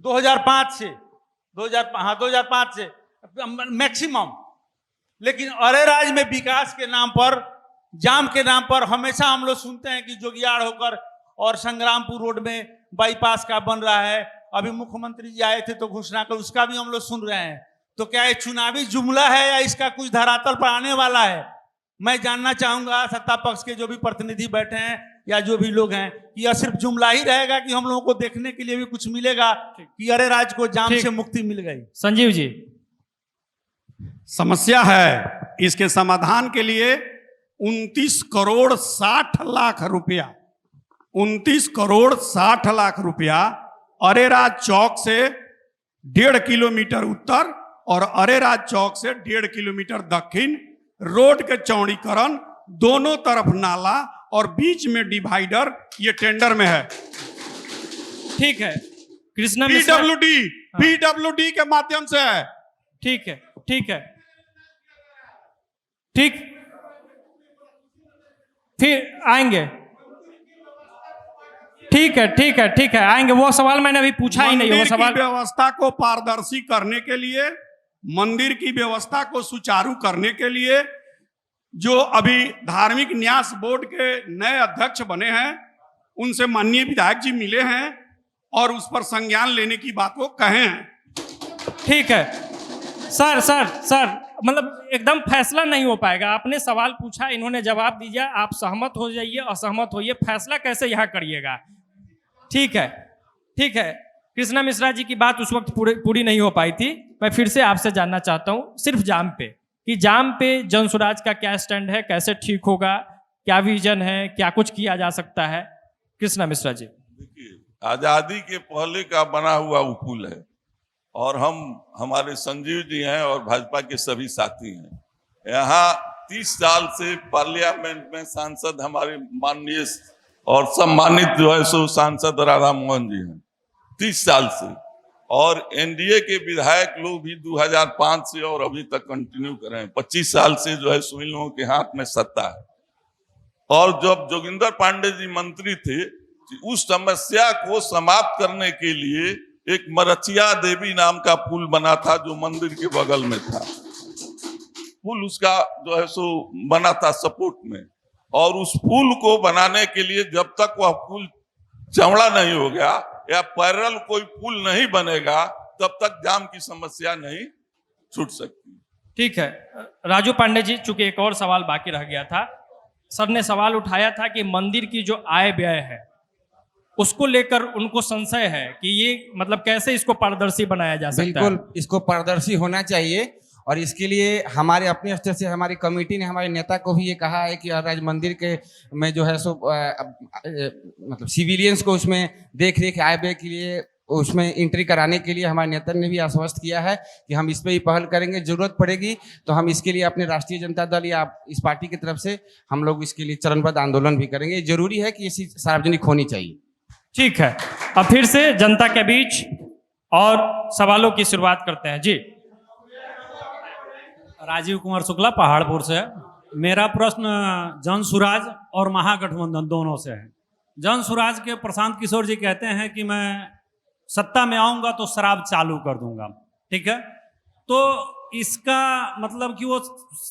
2005 से 2005 से मैक्सिमम। लेकिन अरेराज में विकास के नाम पर, जाम के नाम पर हमेशा हम लोग सुनते हैं कि जोगियाड़ होकर और संग्रामपुर रोड में बाईपास का बन रहा है। अभी मुख्यमंत्री जी आए थे तो घोषणा कर, उसका भी हम लोग सुन रहे हैं। तो क्या ये चुनावी जुमला है या इसका कुछ धरातल पर आने वाला है? मैं जानना चाहूंगा सत्ता पक्ष के जो भी प्रतिनिधि बैठे हैं या जो भी लोग हैं, कि यह सिर्फ जुमला ही रहेगा कि हम लोगों को देखने के लिए भी कुछ मिलेगा कि अरेराज को जाम से मुक्ति मिल गई? संजीव जी, समस्या है, इसके समाधान के लिए 29 करोड़ 60 लाख रुपया 29 करोड़ 60 लाख रुपया अरेराज चौक से 1.5 किलोमीटर उत्तर और अरेराज चौक से 1.5 किलोमीटर दक्षिण रोड के चौड़ीकरण, दोनों तरफ नाला और बीच में डिवाइडर, ये टेंडर में है। ठीक है, कृष्णा पीडब्ल्यूडी के माध्यम से है। ठीक है, ठीक है, ठीक, फिर आएंगे। ठीक है, ठीक है, ठीक है, आएंगे। वो सवाल मैंने अभी पूछा ही नहीं। वो सवाल, व्यवस्था को पारदर्शी करने के लिए, मंदिर की व्यवस्था को सुचारू करने के लिए, जो अभी धार्मिक न्यास बोर्ड के नए अध्यक्ष बने हैं, उनसे माननीय विधायक जी मिले हैं और उस पर संज्ञान लेने की बात को कहे हैं। ठीक है सर, मतलब एकदम फैसला नहीं हो पाएगा। आपने सवाल पूछा, इन्होंने जवाब दिया, आप सहमत हो जाइए, असहमत होइए, फैसला कैसे यहाँ करिएगा? ठीक है, ठीक है। कृष्णा मिश्रा जी की बात उस वक्त पूरी नहीं हो पाई थी। मैं फिर से आपसे जानना चाहता हूँ सिर्फ जाम पे, कि जाम पे जनसुराज का क्या स्टैंड है, कैसे ठीक होगा, क्या विजन है, क्या कुछ किया जा सकता है? कृष्णा मिश्रा जी। देखिए, आजादी के पहले का बना हुआ वो पुल है और हमारे संजीव जी हैं और भाजपा के सभी साथी हैं। यहाँ 30 साल से पार्लियामेंट में सांसद हमारे माननीय और सम्मानित जो है सो सांसद राधा मोहन जी हैं 30 साल से, और एनडीए के विधायक लोग भी 2005 से और अभी तक कंटिन्यू कर रहे हैं। 25 साल से जो है सो इन लोगों के हाथ में सत्ता है। और जब जोगिंदर पांडे जी मंत्री थे, उस समस्या को समाप्त करने के लिए एक मरचिया देवी नाम का पुल बना था जो मंदिर के बगल में था। पुल उसका जो है सो बना था सपोर्ट में, और उस पुल को बनाने के लिए जब तक वह पुल चौड़ा नहीं हो गया या पैरेलल कोई पुल नहीं बनेगा तब तक जाम की समस्या नहीं छूट सकती। ठीक है राजू पांडे जी, चूंकि एक और सवाल बाकी रह गया था। सर ने सवाल उठाया था कि मंदिर की जो आय व्यय है उसको लेकर उनको संशय है कि ये मतलब कैसे इसको पारदर्शी बनाया जा सकता है। बिल्कुल, इसको पारदर्शी होना चाहिए और इसके लिए हमारे अपने स्तर से हमारी कमेटी ने हमारे नेता को भी ये कहा है कि राज मंदिर के में जो है सो मतलब सिविलियंस को उसमें देख रेख आय व्यय के लिए उसमें एंट्री कराने के लिए हमारे नेता ने भी आश्वस्त किया है कि हम इस पर ही पहल करेंगे। जरूरत पड़ेगी तो हम इसके लिए अपने राष्ट्रीय जनता दल या इस पार्टी की तरफ से हम लोग इसके लिए चरणबद्ध आंदोलन भी करेंगे। जरूरी है कि ये चीज सार्वजनिक होनी चाहिए। ठीक है, अब फिर से जनता के बीच और सवालों की शुरुआत करते हैं। जी, राजीव कुमार शुक्ला पहाड़पुर से। मेरा प्रश्न जन सुराज और महागठबंधन दोनों से है। जन सुराज के प्रशांत किशोर जी कहते हैं कि मैं सत्ता में आऊंगा तो शराब चालू कर दूंगा, ठीक है। तो इसका मतलब कि वो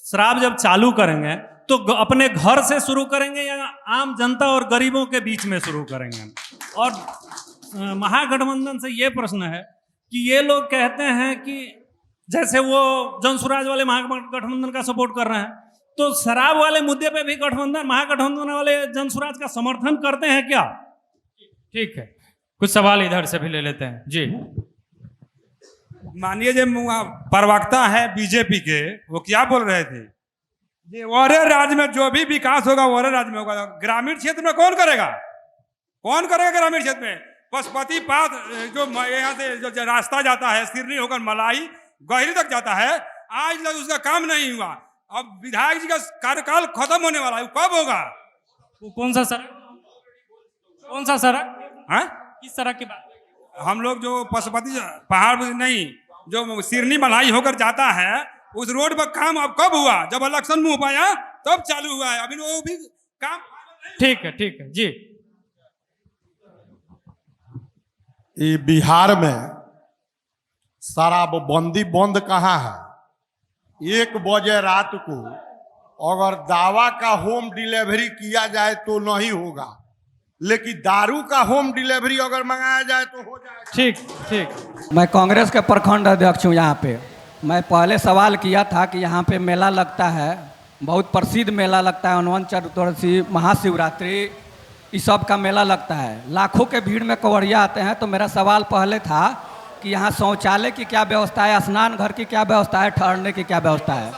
शराब जब चालू करेंगे तो अपने घर से शुरू करेंगे या आम जनता और गरीबों के बीच में शुरू करेंगे? और महागठबंधन से ये प्रश्न है कि ये लोग कहते हैं कि जैसे वो जन सुराज वाले महागठबंधन का सपोर्ट कर रहे हैं, तो शराब वाले मुद्दे पे भी गठबंधन महागठबंधन वाले जन सुराज का समर्थन करते हैं क्या? ठीक है, कुछ सवाल इधर से भी ले लेते हैं। जी, मानिए जो प्रवक्ता है बीजेपी के, वो क्या बोल रहे थे, ये वोरे राज्य में जो भी विकास होगा वोरे राज्य में होगा। ग्रामीण क्षेत्र में कौन करेगा? कौन करेगा ग्रामीण क्षेत्र में? पशुपति पाद जो यहाँ से जो रास्ता जाता है सिरनी होकर मलाई गहरी तक जाता है, आज तक उसका काम नहीं हुआ। अब विधायक जी का कार्यकाल खत्म होने वाला है, वो कब होगा? वो कौन सा सड़क? कौन सा सड़क? हाँ, किस सड़क की बात? हम लोग जो पशुपति पहाड़ नहीं, जो सिरनी मलाई होकर जाता है, उस रोड पर काम अब कब हुआ? जब इलेक्शन मुंह पाया तब चालू हुआ है, अभी वो भी काम। ठीक है, ठीक है जी। ये बिहार में शराबबंदी बंद कहाँ है? 1 बजे रात को अगर दावा का होम डिलीवरी किया जाए तो नहीं होगा, लेकिन दारू का होम डिलीवरी अगर मंगाया जाए तो हो जाएगा। ठीक ठीक। मैं कांग्रेस के प्रखंड अध्यक्ष हूँ यहाँ पे। मैं पहले सवाल किया था कि यहाँ पे मेला लगता है, बहुत प्रसिद्ध मेला लगता है, हनुमान चतुर्दशी, महाशिवरात्रि, इस सब का मेला लगता है। लाखों के भीड़ में कवड़िया आते हैं। तो मेरा सवाल पहले था कि यहाँ शौचालय की क्या व्यवस्था है, स्नान घर की क्या व्यवस्था है, ठहरने की क्या व्यवस्था है।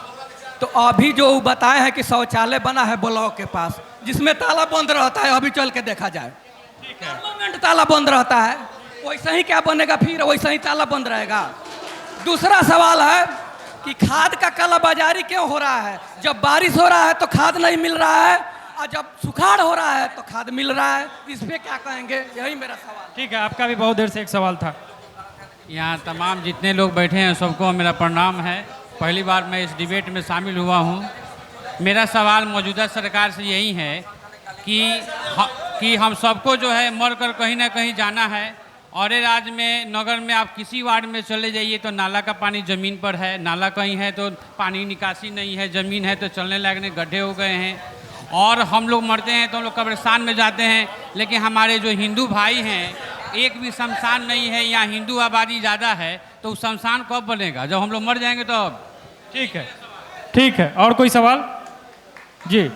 तो अभी जो बताए हैं कि शौचालय बना है ब्लॉक के पास, जिसमें ताला बंद रहता है, अभी चल के देखा जाए, परमानेंट ताला बंद रहता है, वैसा ही क्या बनेगा? फिर वैसा ही ताला बंद रहेगा। दूसरा सवाल है कि खाद का कालाबाजारी क्यों हो रहा है? जब बारिश हो रहा है तो खाद नहीं मिल रहा है, और जब सुखाड़ हो रहा है तो खाद मिल रहा है। इस पे क्या कहेंगे? यही मेरा सवाल। ठीक है, आपका भी बहुत देर से एक सवाल था। यहाँ तमाम जितने लोग बैठे हैं सबको मेरा प्रणाम है। पहली बार मैं इस डिबेट में शामिल हुआ हूँ। मेरा सवाल मौजूदा सरकार से यही है कि हम सबको जो है मर कर कहीं ना कहीं जाना है। और राज्य में, नगर में आप किसी वार्ड में चले जाइए तो नाला का पानी ज़मीन पर है, नाला कहीं है तो पानी निकासी नहीं है, ज़मीन है तो चलने लायक नहीं, गड्ढे हो गए हैं। और हम लोग मरते हैं तो हम लोग कब्रिस्तान में जाते हैं, लेकिन हमारे जो हिंदू भाई हैं, एक भी शमशान नहीं है। यहाँ हिंदू आबादी ज़्यादा है, तो उस शमशान कब बनेगा? जब हम लोग मर जाएंगे तो। ठीक है, ठीक है। और कोई सवाल? जी,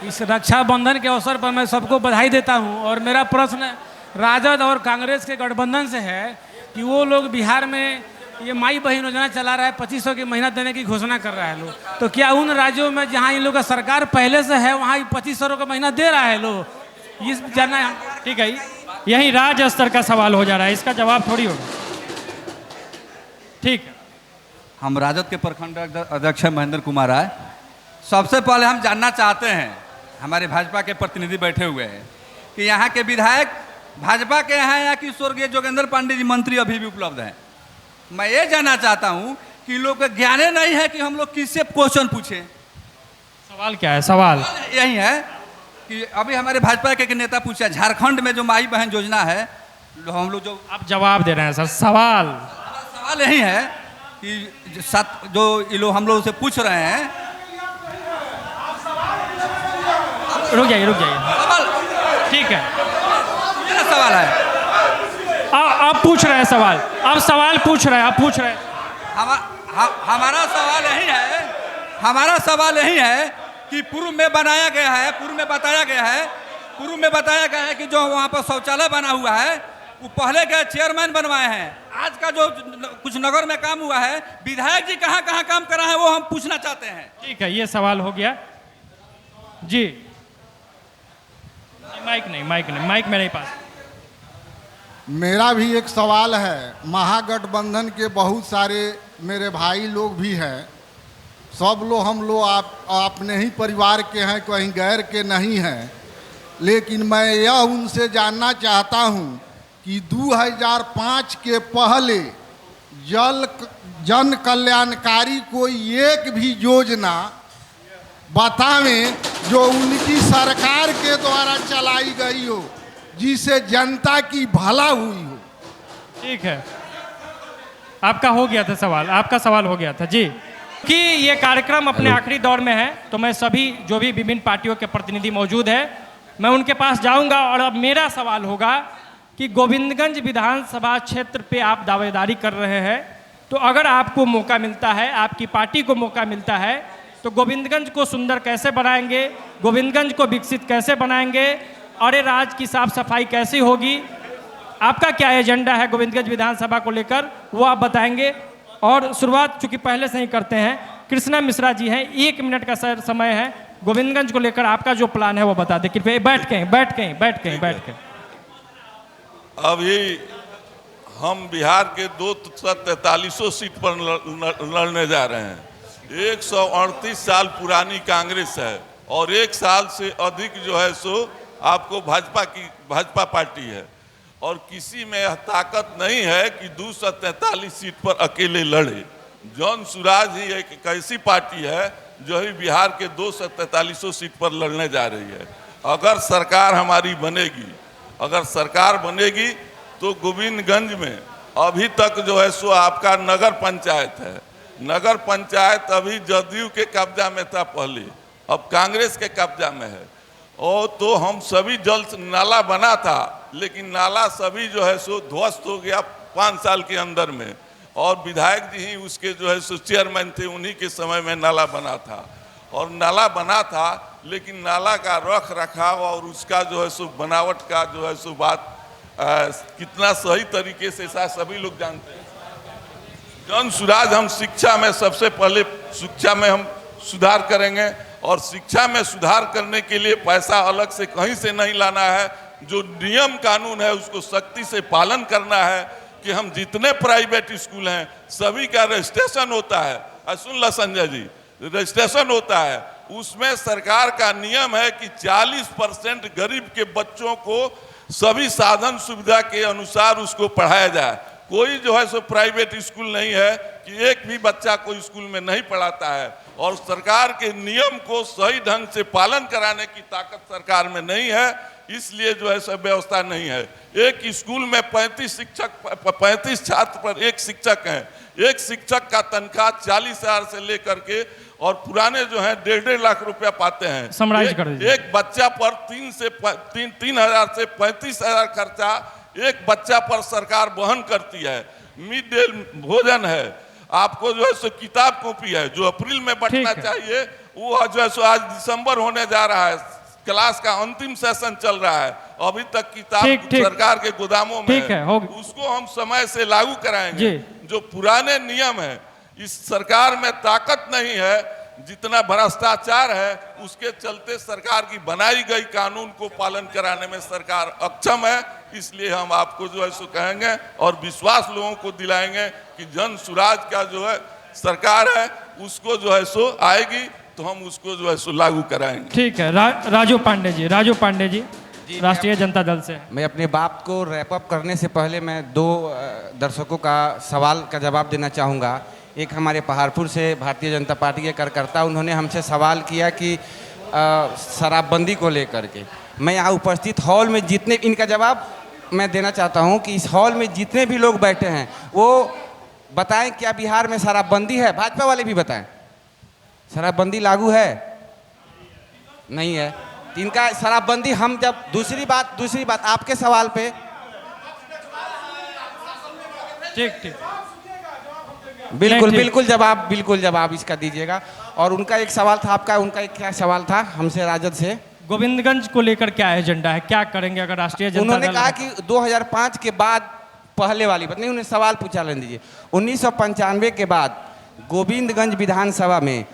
इस रक्षाबंधन के अवसर पर मैं सबको बधाई देता हूं। और मेरा प्रश्न राजद और कांग्रेस के गठबंधन से है कि वो लोग बिहार में ये माई बहन योजना चला रहा है, 2500 की महीना देने की घोषणा कर रहा है लोग। तो क्या उन राज्यों में जहाँ इन लोग का सरकार पहले से है वहाँ 2500 का महीना दे रहा है लोग? इस जानना है। ठीक है, यही राज्य स्तर का सवाल हो जा रहा है, इसका जवाब थोड़ी होगा। ठीक है, हम राजद के प्रखंड अध्यक्ष महेंद्र कुमार राय। सबसे पहले हम जानना चाहते हैं, हमारे भाजपा के प्रतिनिधि बैठे हुए हैं, कि यहाँ के विधायक भाजपा के हैं या कि स्वर्गीय जोगेंद्र पांडे जी मंत्री अभी भी उपलब्ध हैं। मैं ये जानना चाहता हूँ कि लोग को ज्ञान नहीं है कि हम लोग किससे क्वेश्चन पूछें। सवाल क्या है? सवाल यही है कि अभी हमारे भाजपा के नेता पूछा, झारखंड में जो माई बहन योजना है, हम लोग जो आप जवाब दे रहे हैं सर। सवाल यही है कि जो ये लोग हम लोग से पूछ रहे हैं। रुक जाइए ठीक है, मेरा सवाल है। आप पूछ रहे हैं सवाल, आप सवाल पूछ रहे हैं, आप पूछ रहे हैं। हमारा सवाल यही है कि पूर्व में बताया गया है कि जो वहाँ पर शौचालय बना हुआ है वो पहले के चेयरमैन बनवाए हैं। आज का जो कुछ नगर में काम हुआ है, विधायक जी कहाँ कहाँ काम करा है वो हम पूछना चाहते हैं। ठीक है, ये सवाल हो गया जी। माइक नहीं, माइक मेरे पास। मेरा भी एक सवाल है। महागठबंधन के बहुत सारे मेरे भाई लोग भी हैं, सब लोग हम लोग अपने ही परिवार के हैं, कहीं गैर के नहीं हैं। लेकिन मैं यह उनसे जानना चाहता हूं कि 2005 के पहले जन कल्याणकारी कोई एक भी योजना बतावें जो उनकी सरकार के द्वारा चलाई गई हो, जिससे जनता की भला हुई हो। ठीक है, आपका हो गया था सवाल, आपका सवाल हो गया था जी। कि ये कार्यक्रम अपने आखिरी दौर में है, तो मैं सभी जो भी विभिन्न पार्टियों के प्रतिनिधि मौजूद है, मैं उनके पास जाऊंगा। और अब मेरा सवाल होगा कि गोविंदगंज विधानसभा क्षेत्र पे आप दावेदारी कर रहे हैं, तो अगर आपको मौका मिलता है, आपकी पार्टी को मौका मिलता है, तो गोविंदगंज को सुंदर कैसे बनाएंगे, गोविंदगंज को विकसित कैसे बनाएंगे, और राज्य की साफ सफाई कैसी होगी, आपका क्या एजेंडा है गोविंदगंज विधानसभा को लेकर, वो आप बताएंगे। और शुरुआत चूंकि पहले से ही करते हैं, कृष्णा मिश्रा जी हैं, 1 मिनट का समय है, गोविंदगंज को लेकर आपका जो प्लान है वो बता दें कृपया। बैठ के अभी हम बिहार के 243 सीट पर लड़ने जा रहे हैं। 138 साल पुरानी कांग्रेस है और 1 साल से अधिक जो है सो आपको भाजपा पार्टी है, और किसी में यह ताकत नहीं है कि 243 सीट पर अकेले लड़े। जन सुराज ही एक ऐसी पार्टी है जो ही बिहार के 243 सीट पर लड़ने जा रही है। अगर सरकार हमारी बनेगी तो गोविंदगंज में अभी तक जो है सो आपका नगर पंचायत है। नगर पंचायत अभी जदयू के कब्जा में था पहले, अब कांग्रेस के कब्जा में है। और तो हम सभी जल नाला बना था, लेकिन नाला सभी जो है सो ध्वस्त हो गया 5 साल के अंदर में, और विधायक जी ही उसके जो है सो चेयरमैन थे, उन्हीं के समय में नाला बना था। और नाला बना था, लेकिन नाला का रख रखाव और उसका जो है सो बनावट का जो है सो बात कितना सही तरीके से सभी लोग जानते हैं। जन सुराज हम शिक्षा में सबसे पहले शिक्षा में हम सुधार करेंगे, और शिक्षा में सुधार करने के लिए पैसा अलग से कहीं से नहीं लाना है। जो नियम कानून है उसको सख्ती से पालन करना है कि हम जितने प्राइवेट स्कूल हैं सभी का रजिस्ट्रेशन होता है। सुन लो संजय जी, रजिस्ट्रेशन होता है, उसमें सरकार का नियम है कि 40% गरीब के बच्चों को सभी साधन सुविधा के अनुसार उसको पढ़ाया जाए। कोई जो है सो प्राइवेट स्कूल नहीं है कि एक भी बच्चा कोई स्कूल में नहीं पढ़ाता है, और सरकार के नियम को सही ढंग से पालन कराने की ताकत सरकार में नहीं है, इसलिए जो है सब व्यवस्था नहीं है। एक स्कूल में 35 छात्र पर एक शिक्षक हैं। एक शिक्षक का तनख्वाह 40,000 से लेकर के और पुराने जो है 1.5 लाख रुपया पाते हैं। समराइज कर दीजिए। एक बच्चा पर 3,000 से 35,000 खर्चा एक बच्चा पर सरकार वहन करती है। मिड डे भोजन है, आपको जो है सो किताब कॉपी है, जो अप्रैल में बंटना चाहिए वो जो है सो आज दिसंबर होने जा रहा है, क्लास का अंतिम सेशन चल रहा है, अभी तक किताब ठीक, ठीक। सरकार के गोदामों में ठीक है, हो गया। उसको हम समय से लागू कराएंगे। जी। जो पुराने नियम है, इस सरकार में ताकत नहीं है, जितना भ्रष्टाचार है, उसके चलते सरकार की बनाई गई कानून को पालन कराने में सरकार अक्षम है। इसलिए हम आपको जो है सो कहेंगे और विश्वास लोगों को दिलाएंगे कि जन सुराज का जो है सरकार है, उसको जो है सो आएगी तो हम उसको जो है सो लागू कराएंगे। ठीक है। राजू पांडे जी राष्ट्रीय जनता दल से। मैं अपने बात को रैप अप करने से पहले मैं दो दर्शकों का सवाल का जवाब देना चाहूँगा। एक हमारे पहाड़पुर से भारतीय जनता पार्टी के कार्यकर्ता, उन्होंने हमसे सवाल किया कि शराबबंदी को लेकर के। मैं यहाँ उपस्थित हॉल में जितने, इनका जवाब मैं देना चाहता हूँ कि इस हॉल में जितने भी लोग बैठे हैं वो बताएं क्या बिहार में शराबबंदी है। भाजपा वाले भी बताएं, शराबबंदी लागू है? नहीं है। इनका शराबबंदी, हम जब दूसरी बात आपके सवाल पे, ठीक बिल्कुल जवाब इसका दीजिएगा। और उनका एक सवाल था, उनका एक क्या सवाल था हमसे, राजद से? गोविंदगंज को लेकर क्या एजेंडा है, क्या करेंगे अगर राष्ट्रीय जनता दल? उन्होंने कहा कि 2005 के बाद पहले वाली बात नहीं, उन्हें सवाल पूछा, लेने दीजिए। 1995 के बाद गोविंदगंज विधानसभा में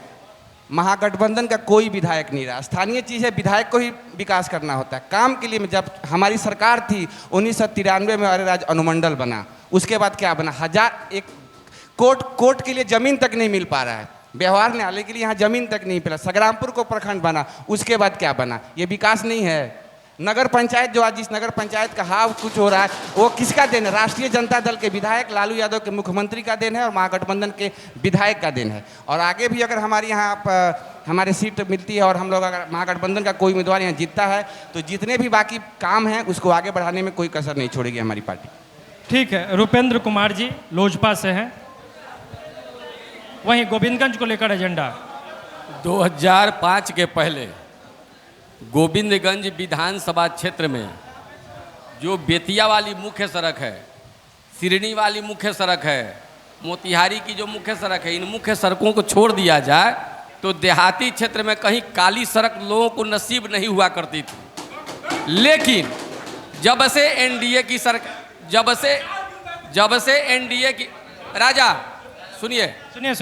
महागठबंधन का कोई विधायक नहीं रहा। स्थानीय चीज़ है, विधायक को ही विकास करना होता है। काम के लिए जब हमारी सरकार थी 1993 में अरेराज अनुमंडल बना, उसके बाद क्या बना, एक कोर्ट के लिए जमीन तक नहीं मिल पा रहा है, व्यवहार न्यायालय के लिए यहाँ जमीन तक नहीं मिला। संग्रामपुर को प्रखंड बना, उसके बाद क्या बना? ये विकास नहीं है। नगर पंचायत जो आज जिस नगर पंचायत का हाव कुछ हो रहा है, वो किसका देन है? राष्ट्रीय जनता दल के विधायक लालू यादव के मुख्यमंत्री का देन है और महागठबंधन के विधायक का देन है। और आगे भी अगर हमारे यहाँ हमारे सीट मिलती है और हम लोग अगर महागठबंधन का कोई उम्मीदवार यहाँ जीतता है तो जितने भी बाकी काम हैं उसको आगे बढ़ाने में कोई कसर नहीं छोड़ेगी हमारी पार्टी। ठीक है। रुपेंद्र कुमार जी लोजपा से हैं, वहीं गोविंदगंज को लेकर एजेंडा। 2005 के पहले गोविंदगंज विधानसभा क्षेत्र में जो बेतिया वाली मुख्य सड़क है, सिरनी वाली मुख्य सड़क है, मोतिहारी की जो मुख्य सड़क है, इन मुख्य सड़कों को छोड़ दिया जाए तो देहाती क्षेत्र में कहीं काली सड़क लोगों को नसीब नहीं हुआ करती थी। लेकिन जब से एनडीए की सरकार, जब से एनडीए की, राजा सुनिए,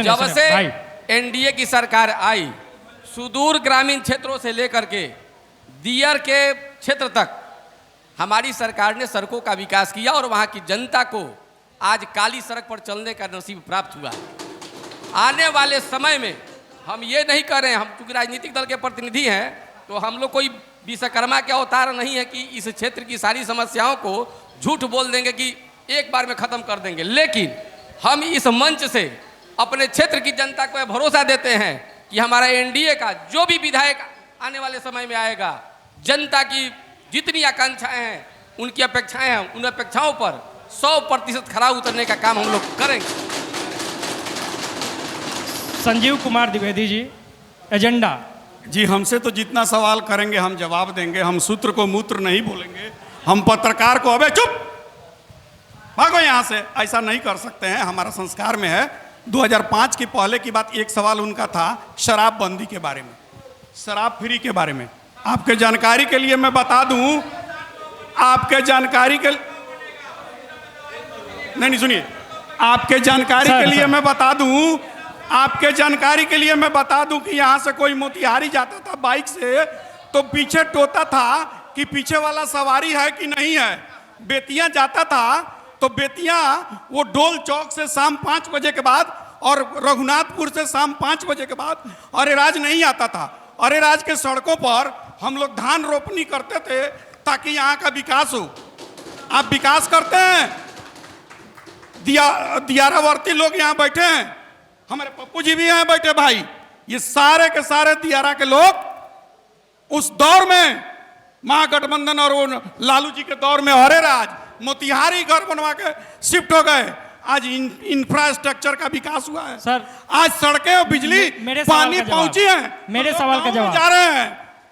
जब से एनडीए की सरकार आई, सुदूर ग्रामीण क्षेत्रों से लेकर के दियर के क्षेत्र तक हमारी सरकार ने सड़कों का विकास किया और वहां की जनता को आज काली सड़क पर चलने का नसीब प्राप्त हुआ। आने वाले समय में हम ये नहीं कर रहे हैं, हम क्योंकि राजनीतिक दल के प्रतिनिधि हैं तो हम लोग कोई विश्वकर्मा के अवतार नहीं है कि इस क्षेत्र की सारी समस्याओं को झूठ बोल देंगे कि एक बार में खत्म कर देंगे। लेकिन हम इस मंच से अपने क्षेत्र की जनता को भरोसा देते हैं कि हमारा एनडीए का जो भी विधायक आने वाले समय में आएगा, जनता की जितनी आकांक्षाएं हैं, उनकी अपेक्षाएं हैं, उन अपेक्षाओं पर 100% खरा उतरने का काम हम लोग करेंगे। संजीव कुमार द्विवेदी जी एजेंडा। जी, हमसे तो जितना सवाल करेंगे हम जवाब देंगे। हम सूत्र को मूत्र नहीं बोलेंगे। हम पत्रकार को अबे चुप भागो यहाँ से ऐसा नहीं कर सकते हैं, हमारा संस्कार में है। 2005 की पहले की बात, एक सवाल उनका था शराबबंदी के बारे में, शराब फ्री के बारे में। आपके जानकारी के लिए मैं बता दूं, आपके जानकारी के नहीं सुनिए, आपके जानकारी के लिए मैं बता दूं, आपके जानकारी के लिए मैं बता दूं कि यहाँ से कोई मोतिहारी जाता था बाइक से तो पीछे टोता था कि पीछे वाला सवारी है कि नहीं है। बेतिया जाता था तो बेतिया वो डोल चौक से शाम 5 बजे के बाद और रघुनाथपुर से शाम 5 बजे के बाद अरेराज नहीं आता था। अरेराज के सड़कों पर हम लोग धान रोपनी करते थे ताकि यहाँ का विकास हो। आप विकास करते हैं, दियारावर्ती लोग यहाँ बैठे हैं, हमारे पप्पू जी भी यहाँ बैठे भाई, ये सारे के सारे दियारा के लोग उस दौर में महागठबंधन और वो लालू जी के दौर में अरेराज मोतिहारी घर बनवा के शिफ्ट हो गए। आज इंफ्रास्ट्रक्चर का विकास हुआ है सर। आज सड़कें और बिजली पानी पहुंची है। मेरे सवाल का जवाब जा रहे हैं,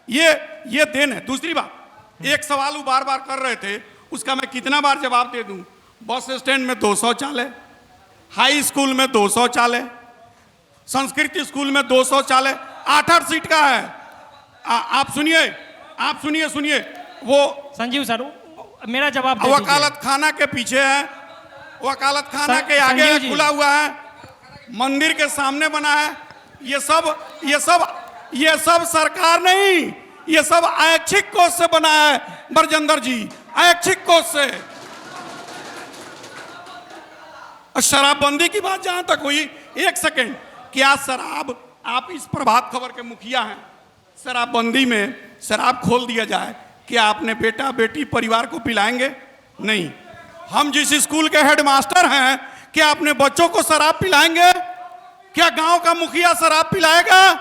ये देन है। दूसरी बात, एक सवाल वो बार बार कर रहे थे, उसका मैं कितना बार जवाब दे दूं। बस स्टैंड में 2 शौचालय, हाई स्कूल में 2 शौचालय, संस्कृति स्कूल में 2 शौचालय, 8-8 सीट का है। आप सुनिए, वो संजीव सर, मेरा जवाब दे दीजिए। वकालत खाना के पीछे है, वकालत खाना के आगे संजीव जी। खुला हुआ है, मंदिर के सामने बना है। ये सब सरकार नहीं, ये सब ऐच्छिक कोष से बना है बरजिंदर जी, ऐच्छिक कोष से। और शराबबंदी की बात जहां तक हुई, एक सेकेंड, क्या शराब, आप इस प्रभात खबर के मुखिया हैं, शराबबंदी में शराब खोल दिया जाए, क्या आपने बेटा बेटी परिवार को पिलाएंगे? नहीं। हम जिस स्कूल के हेडमास्टर हैं, क्या अपने बच्चों को शराब पिलाएंगे? क्या गांव का मुखिया शराब पिलाएगा?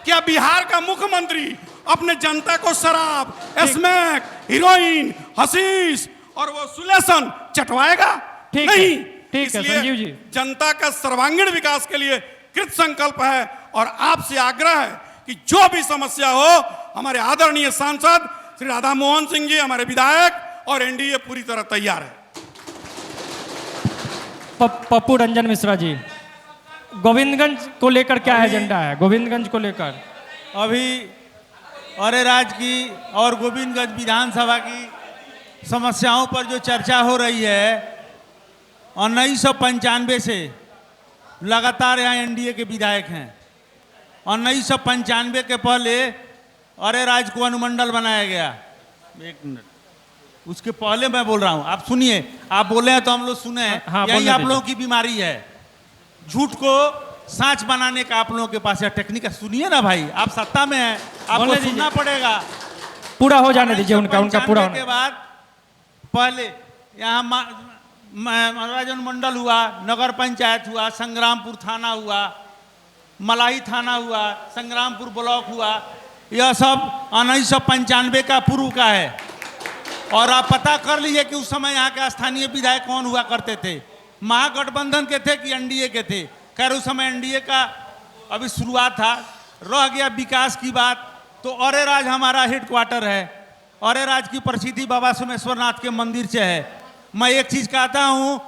क्या बिहार का मुख्यमंत्री अपने जनता को शराब, स्मैक, हीरोइन, हशीश और वो सुलेशन चटवाएगा? नहीं। ठीक है संजीव जी। जनता का सर्वांगीण विकास के लिए कृत संकल्प है और आपसे आग्रह है कि जो भी समस्या हो, हमारे आदरणीय सांसद श्री राधा मोहन सिंह जी, हमारे विधायक और एनडीए पूरी तरह तैयार है। पप्पू रंजन मिश्रा जी, गोविंदगंज को लेकर क्या एजेंडा है? गोविंदगंज को लेकर अभी अरेराज की और गोविंदगंज विधानसभा की समस्याओं पर जो चर्चा हो रही है, 1995 से लगातार यहाँ एनडीए के विधायक हैं। 1995 के पहले अरेराज को अनुमंडल बनाया गया। एक मिनट, उसके पहले मैं बोल रहा हूँ, आप सुनिए। आप बोले हैं तो हम लोग सुने हैं। हाँ, यही आप लोगों की बीमारी है, झूठ को सांच बनाने का आप लोगों के पास है टेक्निक। सुनिए ना भाई, आप सत्ता में हैं, आपको सुनना पड़ेगा। पूरा हो जाने दीजिए उनका पूरा होने के बाद पहले यहाँ मनोरंजन मंडल हुआ, नगर पंचायत हुआ, संग्रामपुर थाना हुआ, मलाही थाना हुआ, संग्रामपुर ब्लॉक हुआ। यह सब 1995 का पूर्व का है। और आप पता कर लीजिए कि उस समय यहाँ के स्थानीय विधायक कौन हुआ करते थे, महागठबंधन के थे कि एनडीए के थे। खैर उस समय एनडीए का अभी शुरुआत था। रह गया विकास की बात, तो अरेराज हमारा हेडक्वार्टर है। अरेराज की प्रसिद्धि बाबा सोमेश्वरनाथ के मंदिर से है। मैं एक चीज कहता हूं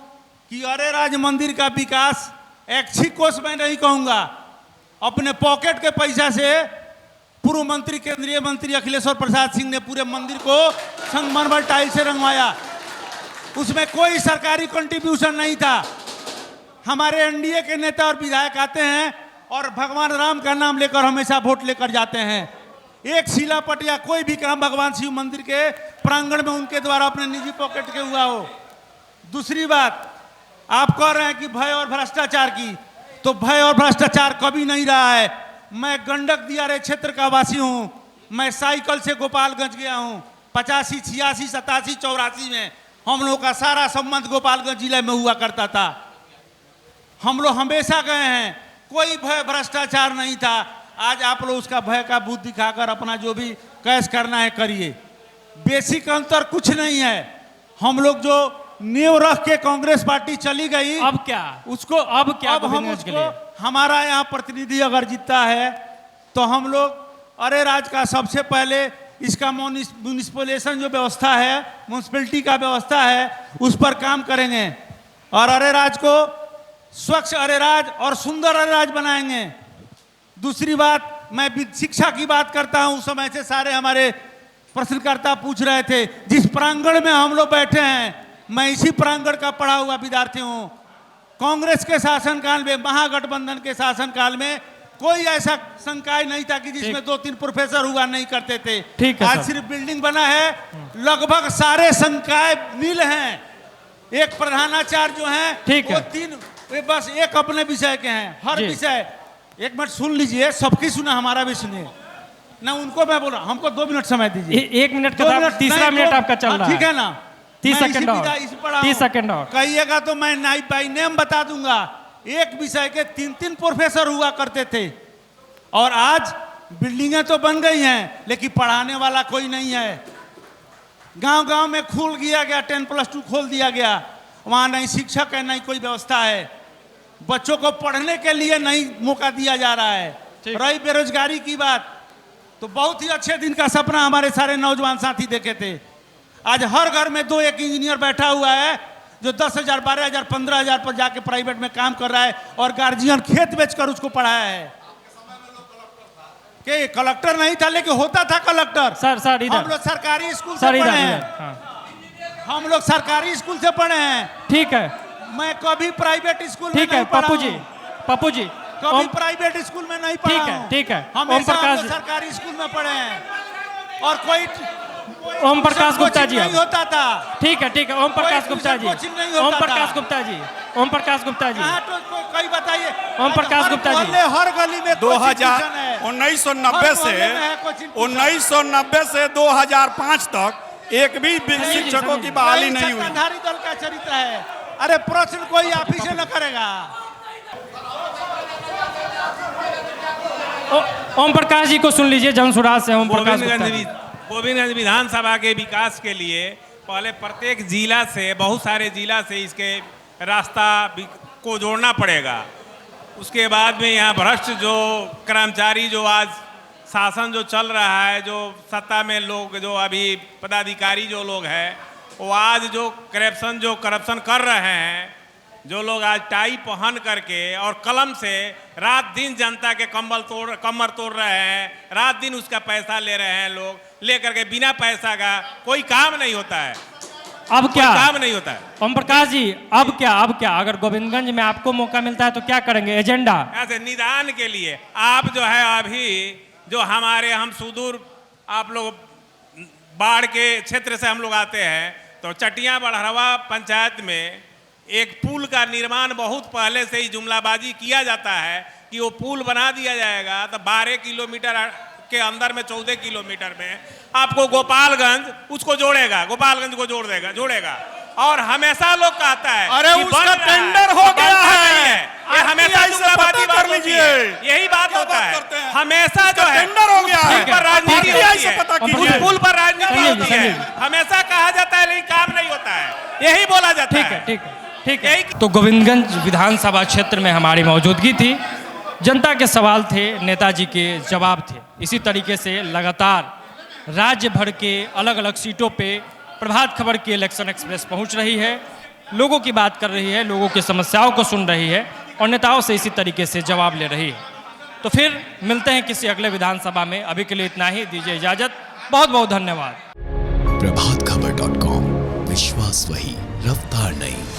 कि अरेराज मंदिर का विकास ऐच्छिक कोष में नहीं कहूंगा, अपने पॉकेट के पैसा से पूर्व मंत्री केंद्रीय मंत्री अखिलेश्वर प्रसाद सिंह ने पूरे मंदिर को संगमरमर टाइल से रंगवाया। उसमें कोई सरकारी कंट्रीब्यूशन नहीं था। हमारे एनडीए के नेता और विधायक आते हैं और भगवान राम का नाम लेकर हमेशा वोट लेकर जाते हैं। एक शिलापट या कोई भी काम भगवान शिव मंदिर के प्रांगण में उनके द्वारा अपने निजी पॉकेट के हुआ हो। दूसरी बात, आप कह रहे हैं कि भय और भ्रष्टाचार की, तो भय और भ्रष्टाचार कभी नहीं रहा है। मैं गंडक दियारे क्षेत्र का वासी हूं। मैं साइकिल से गोपालगंज गया हूं। 85, 86, 87, 84 में हम लोग का सारा संबंध गोपालगंज जिले में हुआ करता था। हम लोग हमेशा गए हैं, कोई भय भ्रष्टाचार नहीं था। आज आप लोग उसका भय का भूत दिखाकर अपना जो भी कैश करना है करिए। बेसिक अंतर कुछ नहीं है। हम लोग जो नींव रख के कांग्रेस पार्टी चली गई, अब क्या उसको अब हम उसको, हमारा यहाँ प्रतिनिधि अगर जीतता है तो हम लोग अरेराज का सबसे पहले इसका म्यूनिसिपलेशन जो व्यवस्था है, म्यूनिसिपलिटी का व्यवस्था है, उस पर काम करेंगे और अरेराज को स्वच्छ अरेराज और सुंदर अरेराज बनाएंगे। दूसरी बात, मैं शिक्षा की बात करता हूं। समय से सारे हमारे प्रश्नकर्ता पूछ रहे थे, जिस प्रांगण में हम लोग बैठे हैं, मैं इसी प्रांगण का पढ़ा हुआ विद्यार्थी हूं। कांग्रेस के शासनकाल में, महागठबंधन के शासनकाल में कोई ऐसा संकाय नहीं था कि जिसमें 2-3 प्रोफेसर हुआ नहीं करते थे। ठीक है, आज सिर्फ बिल्डिंग बना है, लगभग सारे संकाय नील हैं। एक प्रधानाचार्य जो है वो 3, वे बस एक अपने विषय के हैं। हर विषय, एक मिनट सुन लीजिए, सबकी सुना, हमारा भी सुनिए ना। उनको मैं बोल रहा हूं, हमको 2 मिनट समय दीजिए। 1 मिनट का, तीसरा मिनट आपका चल रहा है। ठीक है ना, 30 सेकंड और 30 सेकंड और कहिएगा तो मैं बाई नेम बता दूंगा। एक विषय के 3-3 प्रोफेसर हुआ करते थे और आज बिल्डिंगें तो बन गई हैं लेकिन पढ़ाने वाला कोई नहीं है। गांव-गांव में खोल दिया गया, 10+2 खोल दिया गया, वहां नहीं शिक्षक है, नहीं कोई व्यवस्था है। बच्चों को पढ़ने के लिए नहीं मौका दिया जा रहा है। रही बेरोजगारी की बात, तो बहुत ही अच्छे दिन का सपना हमारे सारे नौजवान साथी देखे थे। आज हर घर में 2-1 इंजीनियर बैठा हुआ है जो 10,000, 12,000, 15,000 पर जाके प्राइवेट में काम कर रहा है और गार्जियन खेत बेचकर उसको पढ़ाया है। कि कलेक्टर नहीं था लेकिन होता था कलेक्टर। सर इधर हम लोग सरकारी स्कूल से सर पढ़े इधर हैं, हम लोग सरकारी स्कूल से पढ़े हैं। ठीक है, मैं कभी प्राइवेट स्कूल में ठीक है नहीं पढ़ा पप्पू जी कभी प्राइवेट स्कूल में नहीं पढ़ा हूं। ठीक है हम ओम प्रकाश सरकारी स्कूल में पढ़े हैं और कोई ओम प्रकाश गुप्ता जी नहीं होता था। ठीक है ओम प्रकाश गुप्ता जी ओम प्रकाश गुप्ता जी कोई बताइए ओम प्रकाश गुप्ता जी हर गली में 1990 से 2005 तक एक भी शिक्षकों की बहाली नहीं हुई। सत्ताधारी दल का चरित्र है। अरे प्रश्न कोई आप ही से न करेगा। ओम प्रकाश जी को सुन लीजिए, जनसुराज से ओम प्रकाश गुप्ता जी। गोविंदगंज विधानसभा के विकास के लिए पहले प्रत्येक जिला से, बहुत सारे जिला से इसके रास्ता को जोड़ना पड़ेगा। उसके बाद में यहाँ भ्रष्ट जो कर्मचारी, जो आज शासन जो चल रहा है, जो सत्ता में लोग, जो अभी पदाधिकारी जो लोग हैं, वो आज जो करप्शन कर रहे हैं, जो लोग आज टाई पहन करके और कलम से रात दिन जनता के कमर तोड़ रहे हैं, रात दिन उसका पैसा ले रहे हैं, लोग ले करके बिना पैसा का कोई काम नहीं होता है। अब क्या काम नहीं होता है? ओम प्रकाश जी अब क्या अगर गोविंदगंज में आपको मौका मिलता है तो क्या करेंगे? एजेंडा ऐसे निदान के लिए आप जो है अभी जो हम सुदूर, आप लोग बाढ़ के क्षेत्र से हम लोग आते हैं, तो चटिया बड़हरवा पंचायत में एक पुल का निर्माण बहुत पहले से ही जुमलाबाजी किया जाता है कि वो पुल बना दिया जाएगा तो 12 किलोमीटर के अंदर में 14 किलोमीटर में आपको गोपालगंज उसको जोड़ेगा, गोपालगंज को जोड़ेगा। और हमेशा लोग कहता है अरे उसका टेंडर हो गया है, ये हमेशा जुमलाबाजी कर लीजिए, यही बात होता है। हमेशा जो है टेंडर हो गया है, राजनीति होती है, उस पुल पर राजनीति होती है। समझिए। हमेशा कहा जाता है लेकिन काम नहीं होता है, यही बोला जाता है। ठीक है। तो गोविंदगंज विधानसभा क्षेत्र में हमारी मौजूदगी थी, जनता के सवाल थे, नेताजी के जवाब थे। इसी तरीके से लगातार राज्य भर के अलग अलग सीटों पे प्रभात खबर की इलेक्शन एक्सप्रेस पहुंच रही है, लोगों की बात कर रही है, लोगों की समस्याओं को सुन रही है और नेताओं से इसी तरीके से जवाब ले रही है। तो फिर मिलते हैं किसी अगले विधानसभा में। अभी के लिए इतना ही, दीजिए इजाजत। बहुत बहुत धन्यवाद। प्रभातखबर.com, विश्वास वही, रफ्तार नहीं।